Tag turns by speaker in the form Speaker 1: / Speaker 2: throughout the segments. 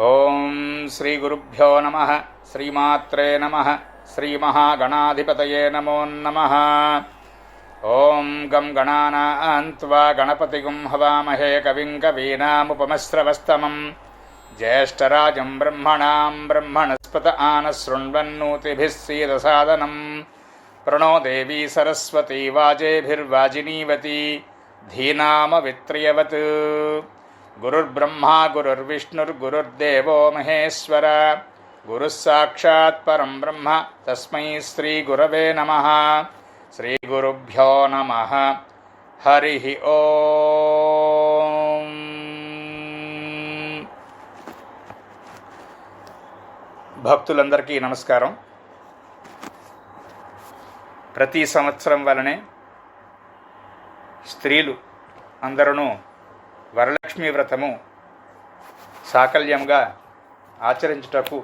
Speaker 1: ఓం శ్రీ గురుభ్యో నమః. శ్రీమాత్రే నమః. శ్రీమహాగణాధిపతయే నమో నమః. ఓం గం గణానాం త్వా గణపతిగుం హవామహే కవిం కవీనాముపమశ్రవస్తమం జ్యేష్ఠరాజం బ్రహ్మణాం బ్రహ్మణస్పత ఆనశృణ్వన్నోతిభిः सीदसादनं प्रणो देवी सरस्वती वाजेभिर्वाजिनीवती धीनामवित्र्यवत् गुरुर्ब्रह्मा गुरुर्विष्णुर्गुरुर्देवो महेश्वर गुरुः साक्षात् परं ब्रह्म तस्मै श्रीगुरवे नमः. श्रीगुरुभ्यो नमः. हरिः ओम्. భక్తులందరికీ నమస్కారం. ప్రతి సంవత్సరం వలనే స్త్రీలు అందరూ వరలక్ష్మీ వ్రతము సాకల్యంగా ఆచరించుటకు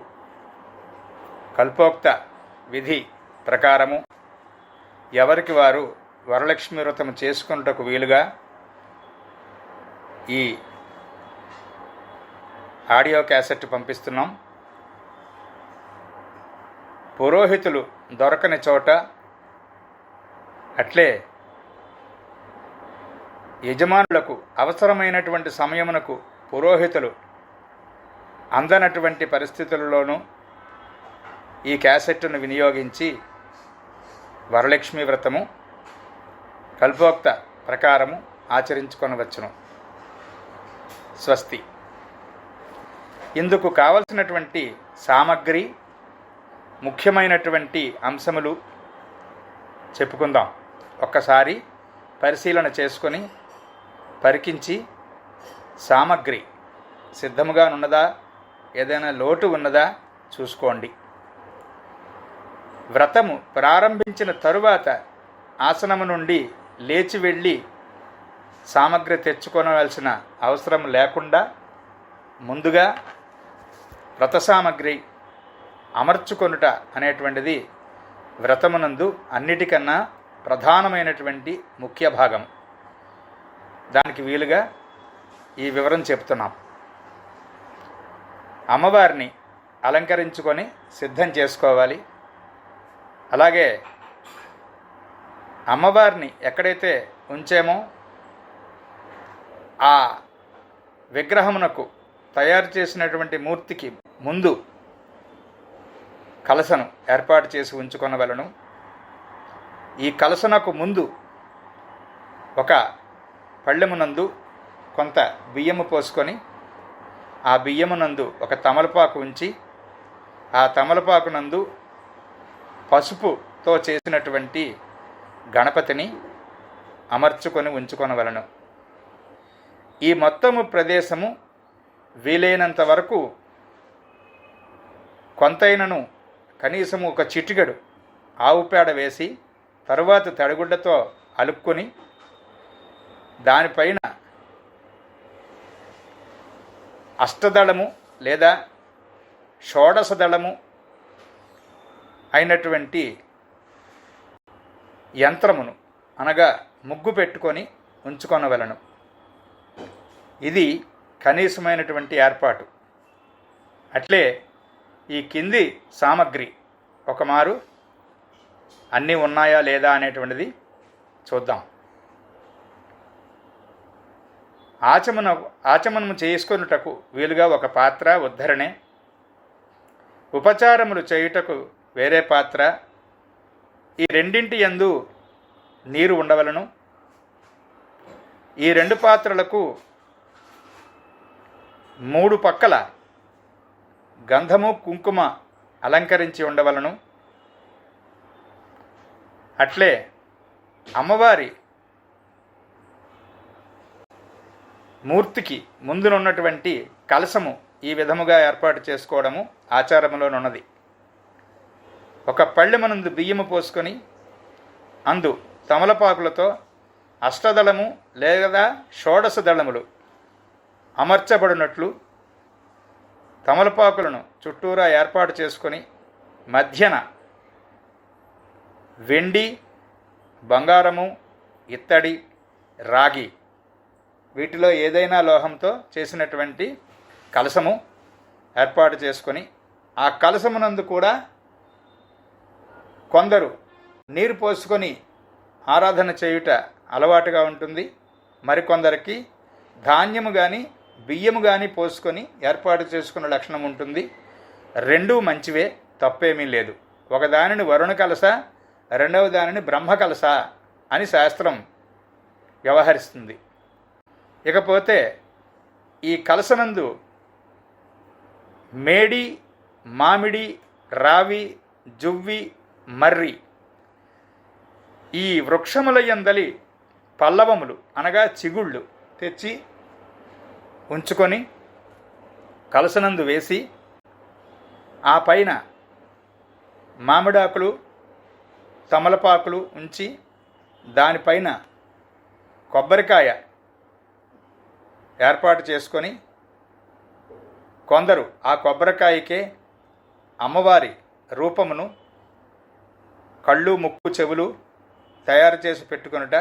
Speaker 1: కల్పోక్త విధి ప్రకారము ఎవరికి వారు వరలక్ష్మీ వ్రతము చేసుకున్నటకు వీలుగా ఈ ఆడియో క్యాసెట్ పంపిస్తున్నాం. పురోహితులు దొరకని చోట, అట్లే యజమానులకు అవసరమైనటువంటి సమయమునకు పురోహితులు అందనటువంటి పరిస్థితులలోనూ ఈ క్యాసెట్ను వినియోగించి వరలక్ష్మీ వ్రతము కల్పోక్త ప్రకారము ఆచరించుకొనవచ్చును. స్వస్తి. ఇందుకు కావలసినటువంటి సామగ్రి, ముఖ్యమైనటువంటి అంశములు చెప్పుకుందాం. ఒక్కసారి పరిశీలన చేసుకొని పరికించి సామగ్రి సిద్ధముగా ఉన్నదా, ఏదైనా లోటు ఉన్నదా చూసుకోండి. వ్రతము ప్రారంభించిన తరువాత ఆసనము నుండి లేచి వెళ్ళి సామగ్రి తెచ్చుకోవలసిన అవసరం లేకుండా ముందుగా వ్రత సామగ్రి అమర్చుకొనుట అనేటువంటిది వ్రతమునందు అన్నిటికన్నా ప్రధానమైనటువంటి ముఖ్య భాగం. దానికి వీలుగా ఈ వివరం చెప్తున్నాం. అమ్మవారిని అలంకరించుకొని సిద్ధం చేసుకోవాలి. అలాగే అమ్మవారిని ఎక్కడైతే ఉంచామో ఆ విగ్రహమునకు తయారు చేసినటువంటి మూర్తికి ముందు కలశను ఏర్పాటు చేసి ఉంచుకొనవలను. ఈ కలశనకు ముందు ఒక పళ్ళెమునందు కొంత బియ్యము పోసుకొని ఆ బియ్యమునందు ఒక తమలపాకు ఉంచి ఆ తమలపాకునందు పసుపుతో చేసినటువంటి గణపతిని అమర్చుకొని ఉంచుకొనవలను. ఈ మొత్తము ప్రదేశము వీలైనంత వరకు కొంతైనను కనీసము ఒక చిటికెడు ఆవు పేడ వేసి తరువాత తడిగుడ్డతో అలుక్కొని దానిపైన అష్టదళము లేదా షోడశదళము అయినటువంటి యంత్రమును అనగా ముగ్గు పెట్టుకొని ఉంచుకొనవలను. ఇది కనీసమైనటువంటి ఏర్పాటు. అట్లే ఈ కింది సామగ్రి ఒకమారు అన్నీ ఉన్నాయా లేదా అనేటువంటిది చూద్దాం. ఆచమనము చేసుకొనుటకు వీలుగా ఒక పాత్ర, ఉద్ధరణే. ఉపచారములు చేయుటకు వేరే పాత్ర. ఈ రెండింటి యందు నీరు ఉండవలను. ఈ రెండు పాత్రలకు 3 పక్కల గంధము, కుంకుమ అలంకరించి ఉండవలను. అట్లే అమ్మవారి మూర్తికి ముందునున్నటువంటి కలశము ఈ విధముగా ఏర్పాటు చేసుకోవడము ఆచారములోనున్నది. ఒక పళ్ళెమునందు బియ్యము పోసుకొని అందు తమలపాకులతో అష్టదళము లేదా షోడశ దళములు అమర్చబడినట్లు తమలపాకులను చుట్టూరా ఏర్పాటు చేసుకొని మధ్యన వెండి, బంగారము, ఇత్తడి, రాగి వీటిలో ఏదైనా లోహంతో చేసినటువంటి కలశము ఏర్పాటు చేసుకొని ఆ కలశమునందు కూడా కొందరు నీరు పోసుకొని ఆరాధన చేయుట అలవాటుగా ఉంటుంది. మరికొందరికి ధాన్యము కానీ బియ్యము కానీ పోసుకొని ఏర్పాటు చేసుకున్న లక్షణం ఉంటుంది. రెండూ మంచివే, తప్పేమీ లేదు. ఒకదానిని వరుణ కలశ, రెండవ దానిని బ్రహ్మ కలశ అని శాస్త్రం వ్యవహరిస్తుంది. ఇకపోతే ఈ కలశనందు మేడి, మామిడి, రావి, జువ్వి, మర్రి ఈ వృక్షముల యందలి పల్లవములు అనగా చిగుళ్ళు తెచ్చి ఉంచుకొని కలశనందు వేసి ఆ పైన మామిడాకులు, తమలపాకులు ఉంచి దానిపైన కొబ్బరికాయ ఏర్పాటు చేసుకొని కొందరు ఆ కొబ్బరికాయకే అమ్మవారి రూపమును, కళ్ళు, ముక్కు, చెవులు తయారు చేసి పెట్టుకొనుట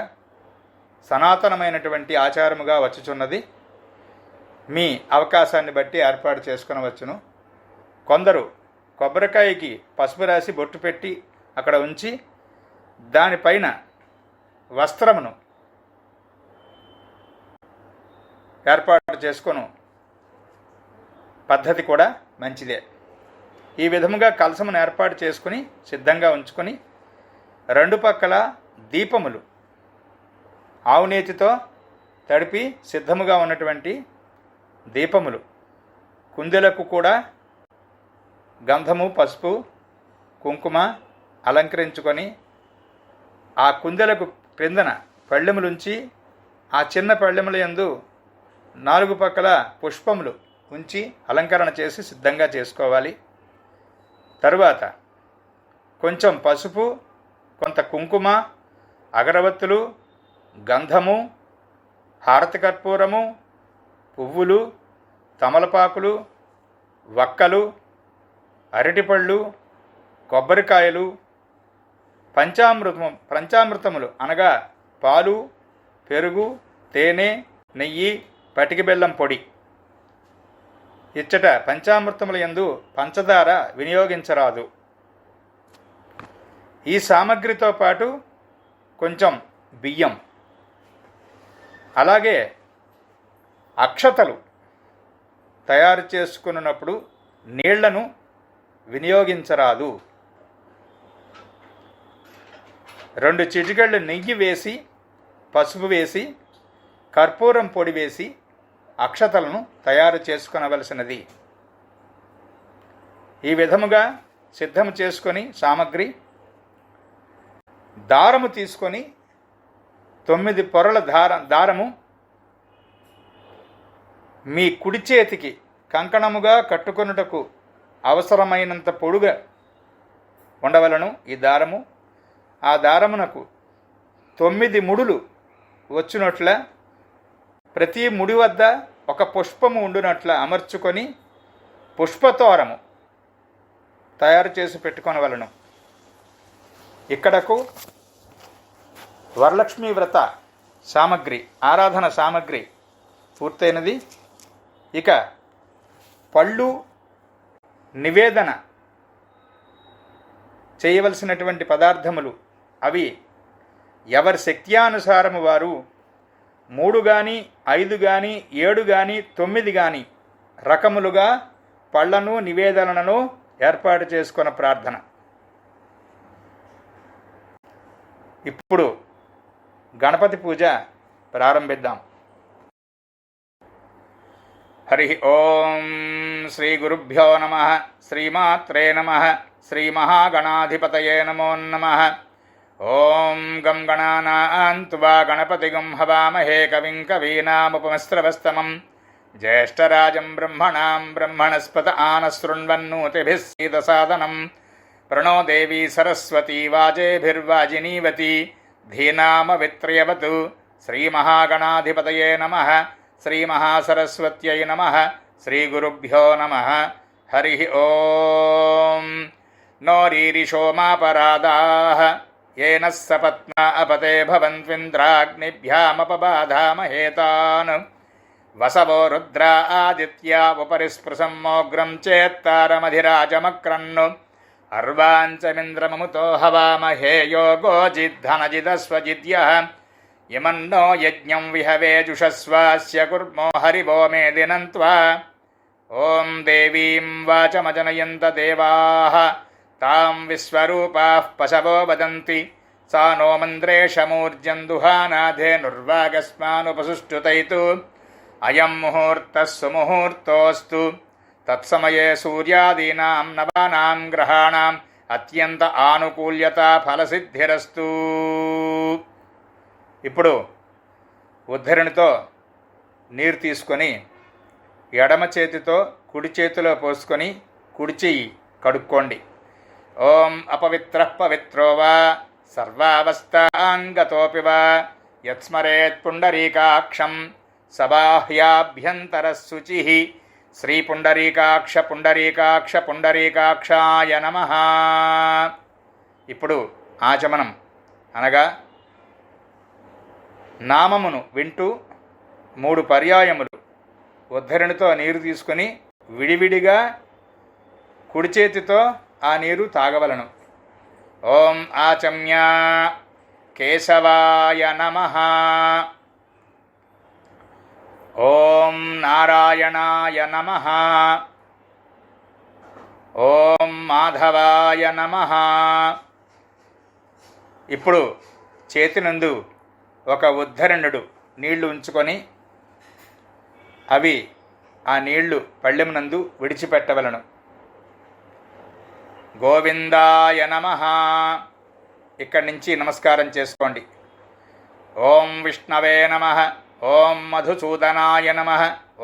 Speaker 1: సనాతనమైనటువంటి ఆచారముగా వచ్చుచున్నది. మీ అవకాశాన్ని బట్టి ఏర్పాటు చేసుకొనవచ్చును. కొందరు కొబ్బరికాయకి పసుపు రాసి బొట్టు పెట్టి అక్కడ ఉంచి దానిపైన వస్త్రమును ఏర్పాటు చేసుకొను పద్ధతి కూడా మంచిదే. ఈ విధముగా కలశమును ఏర్పాటు చేసుకుని సిద్ధంగా ఉంచుకొని రెండు పక్కల దీపములు ఆవునేతితో తడిపి సిద్ధముగా ఉన్నటువంటి దీపములు, కుందెలకు కూడా గంధము, పసుపు, కుంకుమ అలంకరించుకొని ఆ కుందెలకు క్రిందన పళ్ళెములుంచి ఆ చిన్న పళ్ళెముల యందు 4 పక్కల పుష్పములు ఉంచి అలంకరణ చేసి సిద్ధంగా చేసుకోవాలి. తరువాత కొంచెం పసుపు, కొంత కుంకుమ, అగరవత్తులు, గంధము, హారతి కర్పూరము, పువ్వులు, తమలపాకులు, వక్కలు, అరటిపళ్ళు, కొబ్బరికాయలు, పంచామృతములు అనగా పాలు, పెరుగు, తేనె, నెయ్యి, పటికి బెల్లం పొడి ఇచ్చట పంచామృతముల యందు పంచదార వినియోగించరాదు. ఈ సామగ్రితో పాటు కొంచెం బియ్యం, అలాగే అక్షతలు తయారు చేసుకున్నప్పుడు నీళ్లను వినియోగించరాదు. 2 చిటికెళ్ళు నెయ్యి వేసి, పసుపు వేసి, కర్పూరం పొడి వేసి అక్షతలను తయారు చేసుకొనవలసినది. ఈ విధముగా సిద్ధము చేసుకొని సామగ్రి దారము తీసుకొని 9 పొరల దారము మీ కుడి చేతికి కంకణముగా కట్టుకొనుటకు అవసరమైనంత పొడుగా ఉండవలను. ఈ దారము ఆ దారమునకు 9 ముడులు వచ్చినట్ల ప్రతి ముడి వద్ద ఒక పుష్పము ఉండునట్ల అమర్చుకొని పుష్పతోరము తయారు చేసి పెట్టుకొనవలను. ఇక్కడకు వరలక్ష్మీ వ్రత సామగ్రి, ఆరాధన సామగ్రి పూర్తయినది. ఇక పళ్ళు నివేదన చేయవలసినటువంటి పదార్థములు అవి ఎవరి శక్త్యానుసారము వారు 3 కానీ 5 కానీ 7 కానీ 9 కానీ రకములుగా పళ్లను నివేదనలను ఏర్పాటు చేసుకున్న ప్రార్థన. ఇప్పుడు గణపతి పూజ ప్రారంభిద్దాం. హరి ఓం శ్రీ గురుభ్యో నమః. శ్రీమాత్రే నమః. శ్రీ మహాగణాధిపతయే నమో నమః. ఓం గం గణానాం త్వా గణపతిగం హవామహే కవిం కవీనాముపమస్రవస్తమం జ్యేష్ఠరాజం బ్రహ్మణాం బ్రహ్మణస్పత ఆనశృణ్వన్నోతిభిः సీదసాదనం ప్రణో దేవీ సరస్వతీ వాజేభిర్వాజినీవతి ధీనామవిత్ర్యవతు. శ్రీమహాగణాధిపతయే నమః. శ్రీమహాసరస్వత్యై నమః. శ్రీగురుభ్యో నమః. హరి ఓం నో రీరిషోమాపరాధాః येन सपत्ना अपते भवन्त्विन्द्राग्निभ्यामपबाधामहेतान् వసవో రుద్రా ఆదిత్యా ఉపరి స్పృశమ్మోగ్రం చేత్తారమధిరాజమక్రన్ను అర్వాంచమింద్రమముతో హవామహే యోగో జిద్ధనజిదస్వజిద్యః యమన్నో యజ్ఞం విహవే జుషస్వాస్య కుర్మో హరివో మే దినంత్వా ఓం దేవీం వాచమజనయంత దేవాః తాం విశ్వరూపాః పశవో వదంతి సా నో మంత్రేషమూర్జన్ దుహానాధేనుర్వాగస్మానుపసుష్టుతైతు అయం ముహూర్తః సుముహూర్తోऽస్తు తత్సమయే సూర్యాదీనాం నవానాం గ్రహాణాం అత్యంత ఆనుకూల్యత ఫలసిద్ధిరస్తు. ఇప్పుడు ఉద్ధరణితో నీరు తీసుకొని ఎడమ చేతితో కుడి చేతిలో పోసుకొని కుడి చెయ్యి కడుక్కోండి. ఓం అపవిత్రః పవిత్రో వా సర్వావస్థాంగతోపి వా యత్స్మరేత్ పుండరీకాక్షం సబాహ్యాభ్యంతర శుచిః. శ్రీ పుండరీకాక్ష పుండరీకాక్ష పుండరీకాక్షాయ నమః. ఇప్పుడు ఆచమనం అనగా నామమును వింటూ 3 పర్యాయములు ఉద్ధరణితో నీరు తీసుకొని విడివిడిగా కుడి చేతితో ఆ నీరు తాగవలను. ఓం ఆచమ్య కేశవాయ నమః. ఓం నారాయణాయ నమః. ఓం మాధవాయ నమః. ఇప్పుడు చేతినందు ఒక ఉద్ధరణుడు నీళ్లు ఉంచుకొని అవి ఆ నీళ్లు పళ్ళెమునందు విడిచిపెట్టవలను. గోవిందాయ నమః. ఇక్కడి నుంచి నమస్కారం చేసుకోండి. ఓం విష్ణవే నమః. ఓం మధుసూదనాయ నమః.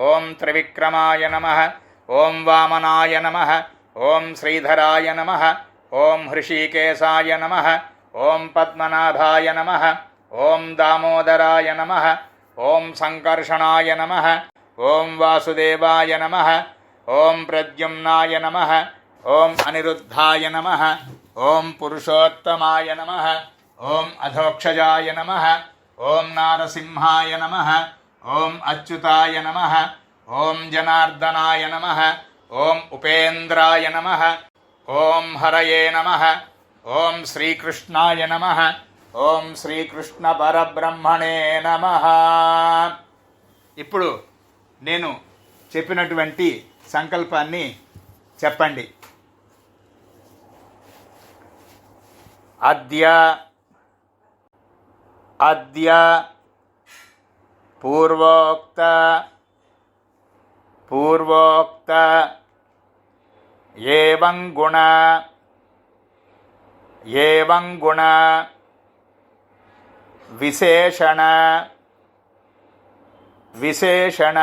Speaker 1: ఓం త్రివిక్రమాయ నమః. ఓం వామనాయ నమః. ఓం శ్రీధరాయ నమః. ఓం హృషీకేశాయ నమః. ఓం పద్మనాభాయ నమః. ఓం దామోదరాయ నమః. ఓం సంకర్షణాయ నమః. ఓం వాసుదేవాయ నమః. ఓం ప్రద్యుమ్నాయ నమః. ఓం అనిరుద్ధాయ నమః. ఓం పురుషోత్తమాయ నమః. ఓం అధోక్షజాయ నమః. ఓం నారసింహాయ నమః. ఓం అచ్యుతాయ నమః. ఓం జనార్దనాయ నమః. ఓం ఉపేంద్రాయ నమః. ఓం హరయే నమః. ఓం శ్రీకృష్ణాయ నమః. ఓం శ్రీకృష్ణ పరబ్రహ్మణే నమః. ఇప్పుడు నేను చెప్పినటువంటి సంకల్పాన్ని చెప్పండి. అద్య అద్య పూర్వోక్త పూర్వోక్త ఏవం గుణ ఏవం గుణ విశేషణ విశేషణ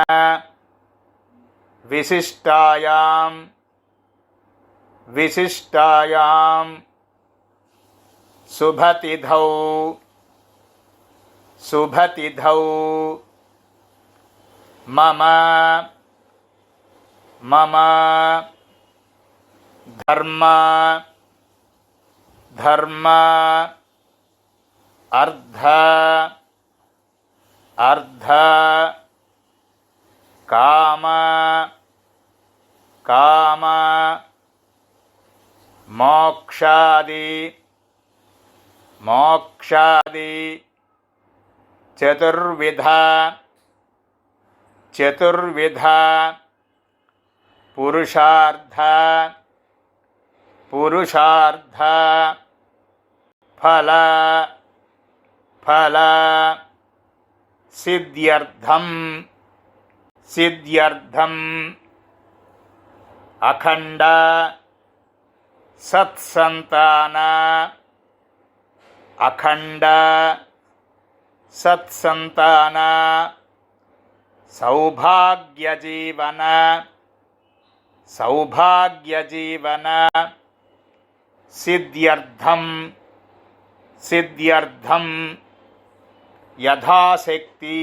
Speaker 1: విశిష్టాయాం విశిష్టాయాం శుభతిథౌ శుభతిథౌ మమ మమ ధర్మ ధర్మ అర్ధ అర్ధ కామ కామ మోక్షాది మోక్షాది చతుర్విధ చతుర్విధ పురుషార్థ పురుషార్థ ఫల ఫల సిద్ధ్యర్థం సిద్ధ్యర్థం అఖండ సత్సంతాన అఖండ సత్సంతాన సౌభాగ్యజీవన సౌభాగ్యజీవన సిద్ధ్యర్థం సిద్ధ్యర్థం యథాశక్తి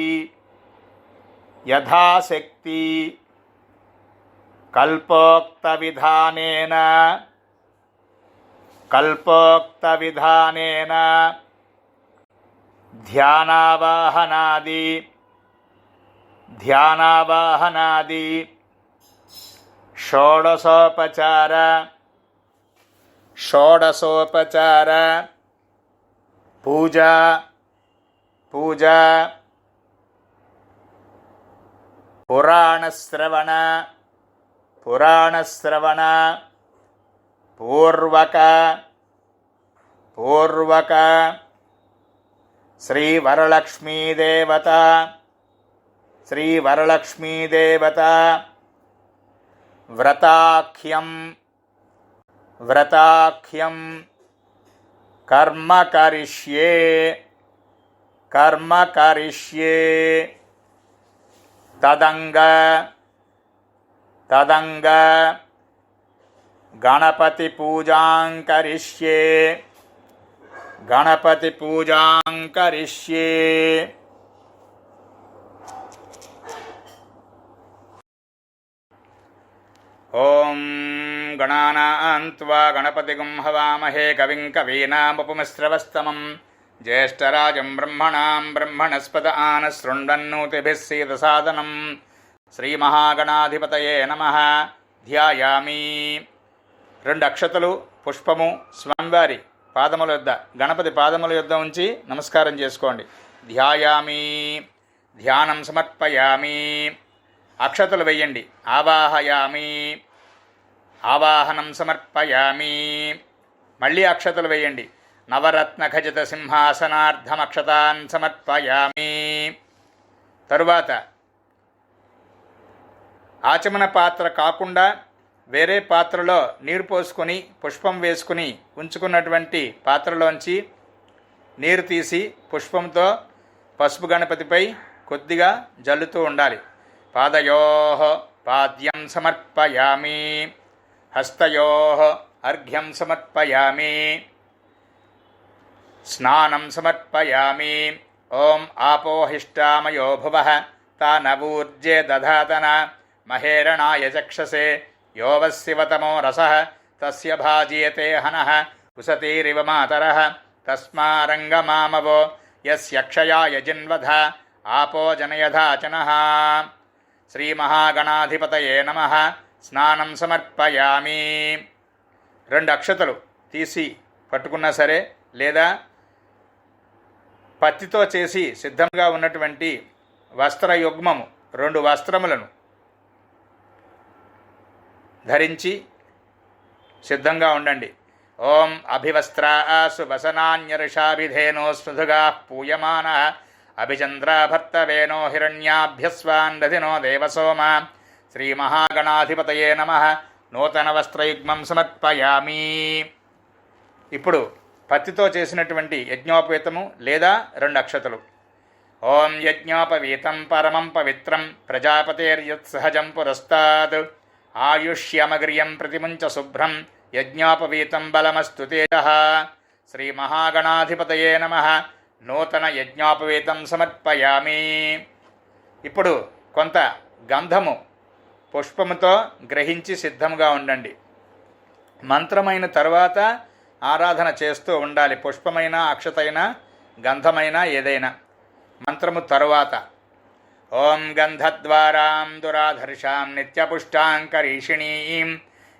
Speaker 1: యథాశక్తి కల్పోక్తవిధానేన కల్పోక్తవిధానేన ధ్యానావాహనాది ధ్యానావాహనాది షోడశోపచార పూజ పురాణశ్రవణ పూర్వక శ్రీవరలక్ష్మీదేవత వ్రతాఖ్యం కర్మ కరిష్యే తదంగ గణపతి పూజాం కరిష్యే ఓం గణానాం త్వా గణపతిగం హవామహే కవిం కవీనాముపమిశ్రవస్తమం జ్యేష్ఠరాజం బ్రహ్మణాం బ్రహ్మణస్పద ఆనశృణ్వన్నోతిభిः సీదసాదనం శ్రీమహాగణాధిపతయే నమః. ధ్యాయామి. 2 అక్షతలు పుష్పము స్వామివారి పాదముల యొద్ద, గణపతి పాదముల యొద్ద ఉంచి నమస్కారం చేసుకోండి. ధ్యాయామి, ధ్యానం సమర్పయామి. అక్షతలు వెయ్యండి. ఆవాహయామి, ఆవాహనం సమర్పయామి. మళ్ళీ అక్షతలు వేయండి. నవరత్న ఖచిత సింహాసనార్థమక్షతాన్ సమర్పయామి. తరువాత ఆచమన పాత్ర కాకుండా వేరే పాత్రలో నీరు పోసుకొని పుష్పం వేసుకుని ఉంచుకున్నటువంటి పాత్రలోంచి నీరు తీసి పుష్పంతో పసుపు గణపతిపై కొద్దిగా జల్లుతూ ఉండాలి. పాదయోః పాద్యం సమర్పయామి, హస్తయోః అర్ఘ్యం సమర్పయామి, స్నానం సమర్పయామి. ఓం ఆపోహిష్టామయో భువః తానవూర్జే దధాతన మహేరణాయ చక్షసే యోవశివతమో రసః తస్య భాజీయతే హనః ఉసతీరివ మాతరః తస్మారంగమామవో యస్యక్షయాయ జిన్వధ ఆపో జనయధాచనః. శ్రీమహాగణాధిపతయే నమః. స్నానం సమర్పయామి. 2 అక్షతలు తీసి పట్టుకున్నా సరే, లేదా పత్తితో చేసి సిద్ధంగా ఉన్నటువంటి వస్త్రయుగ్మము 2 వస్త్రములను ధరించి సిద్ధంగా ఉండండి. ఓం అభివస్త్రాసు వసనాన్యర్షాభిధేనో స్మృధుగా పూయమానః అభిచంద్రాభర్తవేనో హిరణ్యాభ్యస్వాన్ దధినో దేవసోమ. శ్రీమహాగణాధిపతయే నమః. నూతన వస్త్రయుగ్మం సమర్పయామి. ఇప్పుడు పత్తితో చేసినటువంటి యజ్ఞోపవీతము లేదా 2 అక్షతలు. ఓం యజ్ఞోపవీతం పరమం పవిత్రం ప్రజాపతేర్యత్సహజం పురస్తాద్ ఆయుష్యమగ్రియం ప్రతిముంచ శుభ్రం యజ్ఞోపవీతం బలమస్తు తేజః. శ్రీమహాగణాధిపతయే నమః. నూతన యజ్ఞోపవీతం సమర్పయామి. ఇప్పుడు కొంత గంధము పుష్పముతో గ్రహించి సిద్ధంగా ఉండండి. మంత్రమైన తరువాత ఆరాధన చేస్తూ ఉండాలి. పుష్పమైన, అక్షతైన, గంధమైన ఏదైనా మంత్రము తరువాత. ఓం గంధద్వారాం దురాధర్షాం నిత్యపుష్టాంకరీషిణీం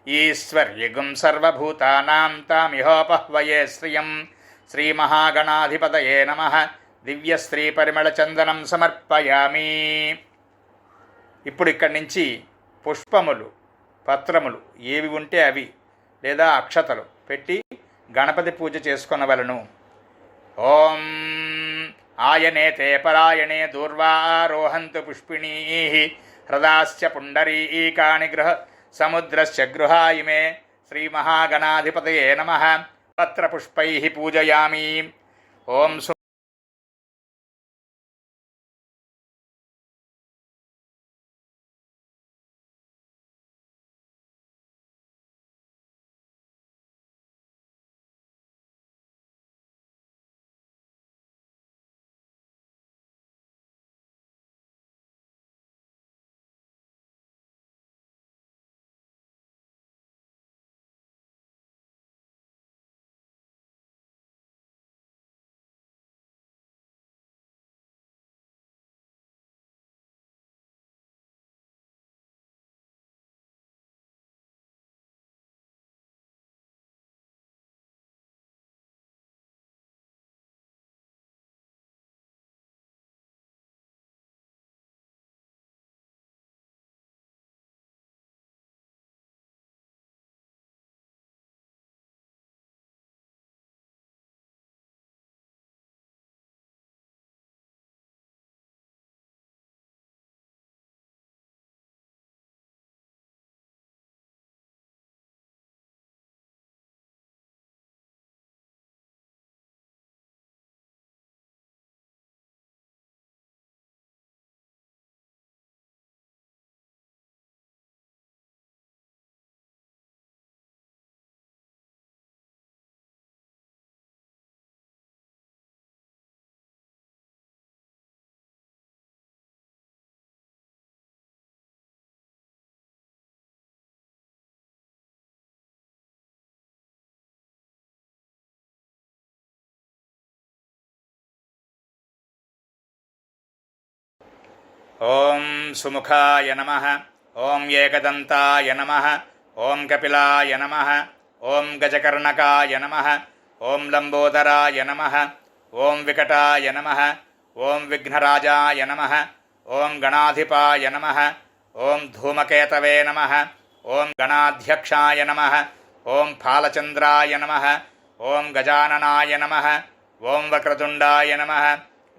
Speaker 1: ఈశ్వర్యగుం సర్వభూతానాం తామిహోపహ్వయే శ్రియం. శ్రీమహాగణాధిపతయే నమః. దివ్యశ్రీ పరిమళచందనం సమర్పయామి. ఇప్పుడు ఇక్కడి నుంచి పుష్పములు, పత్రములు ఏవి ఉంటే అవి లేదా అక్షతలు పెట్టి గణపతి పూజ చేసుకొనవలను. ఓం ఆయనేతే పరాయణే దూర్వారోహంతు పుష్పిణీః హ్రదాశ్చ పుండరీకాని గృహ సముద్రస్య గృహాయిమే. శ్రీమహాగణాధిపతయే నమః. పత్రపుష్పైః పూజయామి. ఓం ఓం సుముఖాయ నమః. ఓం ఏకదంతాయ నమః. ఓం కపిలాయ నమః. ఓం గజకర్ణకాయ నమః. ఓం లంబోదరాయ నమః. ఓం వికటాయ నమః. ఓం విఘ్నరాజాయ నమః. ఓం గణాధిపాయ నమః. ఓం ధూమకేతవే నమః. ఓం గణాధ్యక్షాయ నమః. ఓం ఫాలచంద్రాయ నమః. ఓం గజాననాయ నమః. ఓం వక్రతుండాయ నమః.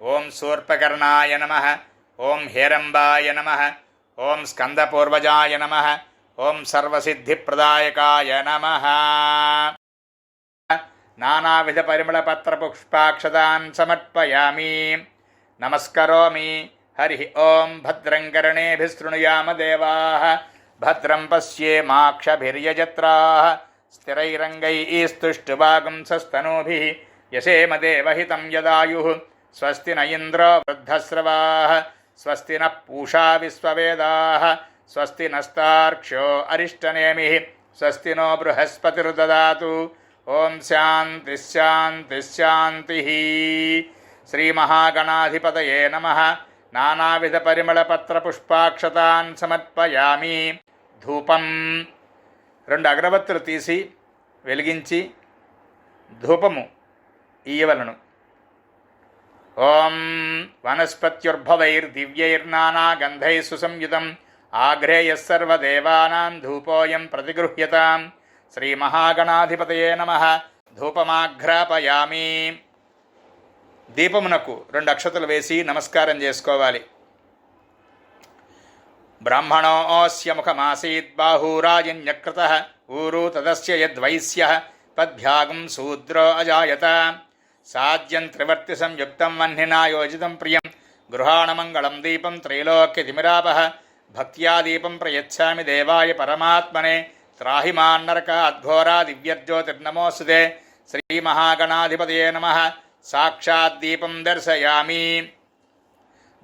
Speaker 1: ఓం శూర్పకర్ణాయ నమః. ఓం హేరంబాయ నమః. ఓం స్కందపూర్వజాయ నమః. ఓం సర్వసిద్ధిప్రదాయకాయ నమః. నానావిధ పరిమళపత్రపుష్పాక్షతాన్ సమర్పయామి. నమస్కరోమి. హరి ఓం. భద్రం కర్ణేభిశృణుయామ దేవాః. భద్రం పశ్యేమాక్షభిర్యజత్రాః. స్థిరైరంగైస్తుష్టువాగుంసస్తనూభిः యశేమ దేవహితం యదాయుః. స్వస్తి న ఇంద్రో వృద్ధశ్రవాः. స్వస్తి నః పూషా విశ్వవేదాः. స్వస్తి నస్తార్క్ష్యో అరిష్టనేమిः. స్వస్తి నో బృహస్పతిర్దదాతు. ఓం శాంతి శాంతి శాంతి. శ్రీమహాగణాధిపతయే నమః. నానావిధ పరిమళపత్రపుష్పాక్షతాన్ సమర్పయామి. ధూపం. 2 అగరబత్తులు తీసి వెలిగించి ధూపము ఇయ్యవలను. ఓం వనస్పత్యుర్భవైర్దివ్యైర్నానాగంధైః సుసంయుతం ఆఘ్రేయః సర్వదేవానాం ధూపోయం ప్రతిగృహ్యతాం. శ్రీమహాగణాధిపతయే నమః. ధూపమాఘ్రాపయామి. దీపమునకు 2 అక్షతలు వేసి నమస్కారం చేసుకోవాలి. బ్రాహ్మణోऽస్య ముఖమాసీత్ బాహూరాజన్యకృతః ఊరు తదస్య యద్వైశ్యః పద్భ్యాగం శూద్రో అజాయత. సాజ్యం త్రివర్తి సంయుక్తం వహ్నినా యోజితం ప్రియం గృహాణమంగళం దీపం త్రైలోక్యతిమిరాపః. భక్త్యా దీపం ప్రయచ్ఛామి దేవాయ పరమాత్మనే. త్రాహి మాన్నరకాద్ఘోరా దివ్యజ్యోతిర్నమోస్తుతే. శ్రీమహాగణాధిపతయే నమః. సాక్షాత్ దీపం దర్శయామి.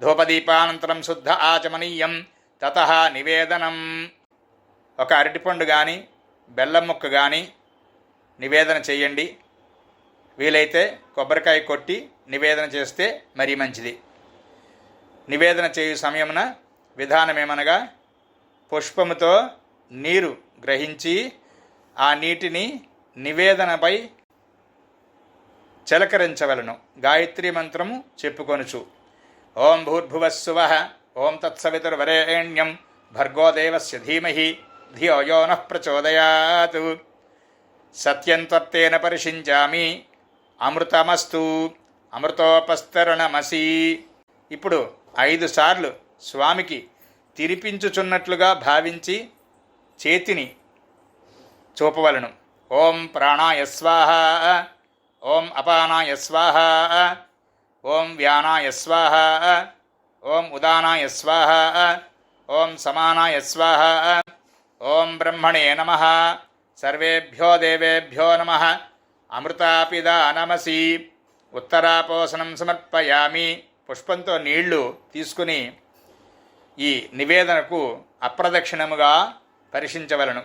Speaker 1: ధూపదీపానంతరం శుద్ధ ఆచమనీయం. తతః నివేదనం. ఒక అరటిపండు కానీ బెల్లం ముక్క కానీ నివేదన చేయండి. వీలైతే కొబ్బరికాయ కొట్టి నివేదన చేస్తే మరీ మంచిది. నివేదన చేయు సమయమున విధానమేమనగా పుష్పముతో నీరు గ్రహించి ఆ నీటిని నివేదనపై చిలకరించవలను. గాయత్రీ మంత్రము చెప్పుకొనుచు ఓం భూర్భువస్సువః ఓం తత్సవితుర్వరేణ్యం భర్గో దేవస్య ధీమహి ధియో యో నః ప్రచోదయాత్. సత్యం త్వత్తేన పరిషించామి అమృతమస్తు అమృతోపస్తరణమసి. ఇప్పుడు 5 సార్లు స్వామికి తిరిపించుచున్నట్లుగా భావించి చేతిని చూపవలను. ఓం ప్రాణాయ స్వాహ. ఓం అపానాయ స్వాహ. ఓం వ్యానాయ స్వాహ. ఓం ఉదానాయ స్వాహ. ఓం సమానాయ స్వాహ. ఓం బ్రహ్మణే నమః. సర్వేభ్యో దేవేభ్యో నమః. అమృతాపిదానమసి. ఉత్తరాపోసనం సమర్పయామి. పుష్పంతో నీళ్లు తీసుకుని ఈ నివేదనకు అప్రదక్షిణముగా పరిశించవలను.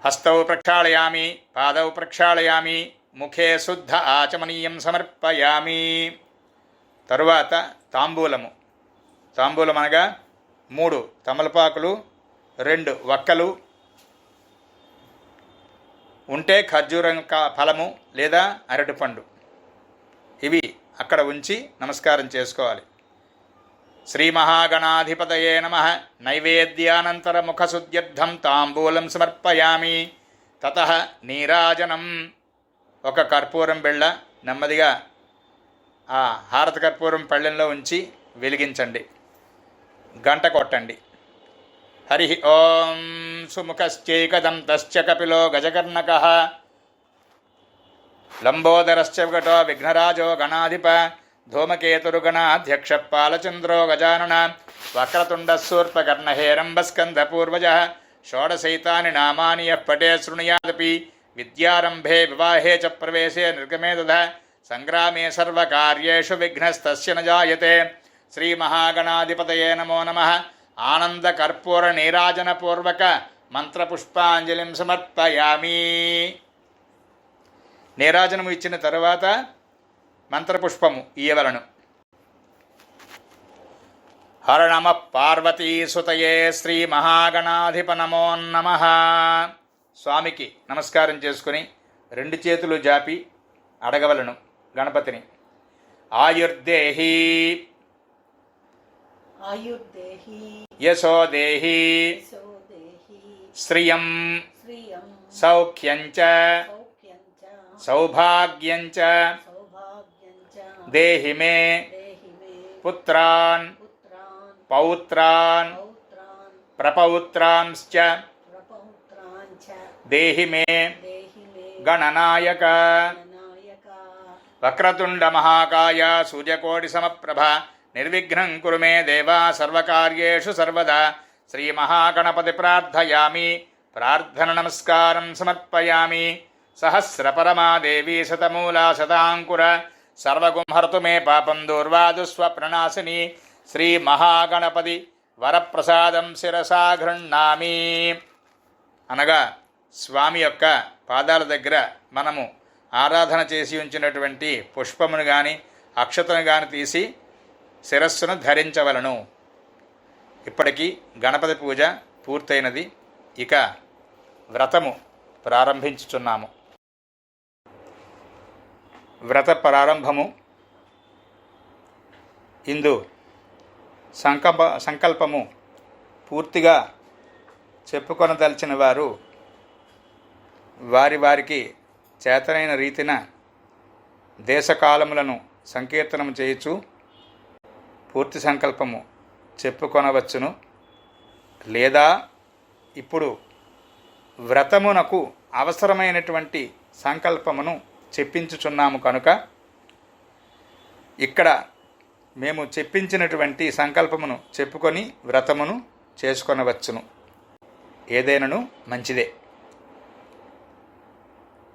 Speaker 1: హస్తౌ ప్రక్షాళయామి. పాదౌ ప్రక్షాళయామి. ముఖే శుద్ధ ఆచమనీయం సమర్పయామి. తరువాత తాంబూలము. తాంబూలం అనగా 3 తమలపాకులు, 2 వక్కలు, ఉంటే ఖర్జూరం ఫలము లేదా అరటిపండు, ఇవి అక్కడ ఉంచి నమస్కారం చేసుకోవాలి. శ్రీమహాగణాధిపతయే నమః. నైవేద్యానంతర ముఖశుద్ధ్యర్థం తాంబూలం సమర్పయామి. తతః నీరాజనం. ఒక కర్పూరం బిళ్ళ నెమ్మదిగా ఆ హారత కర్పూరం పళ్ళెంలో ఉంచి వెలిగించండి. గంట కొట్టండి. హరి ఓం. సుముఖశ్చైకదంతశ్చ కపిలో గజకర్ణకః. లంబోదరశ్చ వికటో విఘ్నరాజో గణాధిప. ధూమకేతుర్గణాధ్యక్ష పాలచంద్రో గజానన. వక్రతుండశూర్పకర్ణహేరంబస్కంధపూర్వజः. షోడశైతాని నామాని యః పఠే శృణుయాదపి. విద్యారంభే వివాహే చ ప్రవేశే నిర్గమే తథా. సంగ్రామే సర్వకార్యేషు విఘ్నస్తస్య న జాయతే. శ్రీమహాగణాధిపతయే నమో నమః. ఆనందకర్పూర నీరాజనపూర్వక మంత్రపుష్పాంజలిం సమర్పయామి. నీరాజనము ఇచ్చిన తరువాత మంత్రపుష్పము ఇయ్యవలను. హర నమ పార్వతీసుతయే శ్రీ మహాగణాధిప నమో నమః. స్వామికి నమస్కారం చేసుకుని రెండు చేతులు జాపి అడగవలను గణపతిని. ఆయుర్దేహి యశోదేహి శ్రియం సౌఖ్యంచ సౌభాగ్యంచ దేహి మే పుత్రాన్ పౌత్రాన్ ప్రపౌత్రాంశ్చ దేహి మే గణనాయక. వక్రతుండ మహాకాయ సూర్యకోటి సమప్రభ నిర్విఘ్నం కురు మే దేవా సర్వకార్యేషు సర్వదా. శ్రీ మహాగణపతి ప్రార్థయామి, ప్రార్థన నమస్కారం సమర్పయామి. సహస్రపరమాదేవి శతమూలా శతాంకుర సర్వగుంహర్తు మే పాపం దూర్వాదుస్వప్రణాశిని. శ్రీ మహాగణపతి వరప్రసాదం శిరసా గృహ్ణామి. అనగా స్వామి యొక్క పాదాల దగ్గర మనము ఆరాధన చేసి ఉంచినటువంటి పుష్పమును కానీ అక్షతను కానీ తీసి శిరస్సును ధరించవలను. ఇప్పటికీ గణపతి పూజ పూర్తయినది. ఇక వ్రతము ప్రారంభించుచున్నాము. వ్రత ప్రారంభము ఇందు సంకల్పము పూర్తిగా చెప్పుకొనదలిచిన వారు వారికి చేతనైన రీతిన దేశకాలములను సంకీర్తనము చేయుచు పూర్తి సంకల్పము చెప్పుకొనవచ్చును. లేదా ఇప్పుడు వ్రతమునకు అవసరమైనటువంటి సంకల్పమును చెప్పించుచున్నాము కనుక ఇక్కడ మేము చెప్పించినటువంటి సంకల్పమును చెప్పుకొని వ్రతమును చేసుకొనవచ్చును. ఏదైనను మంచిదే.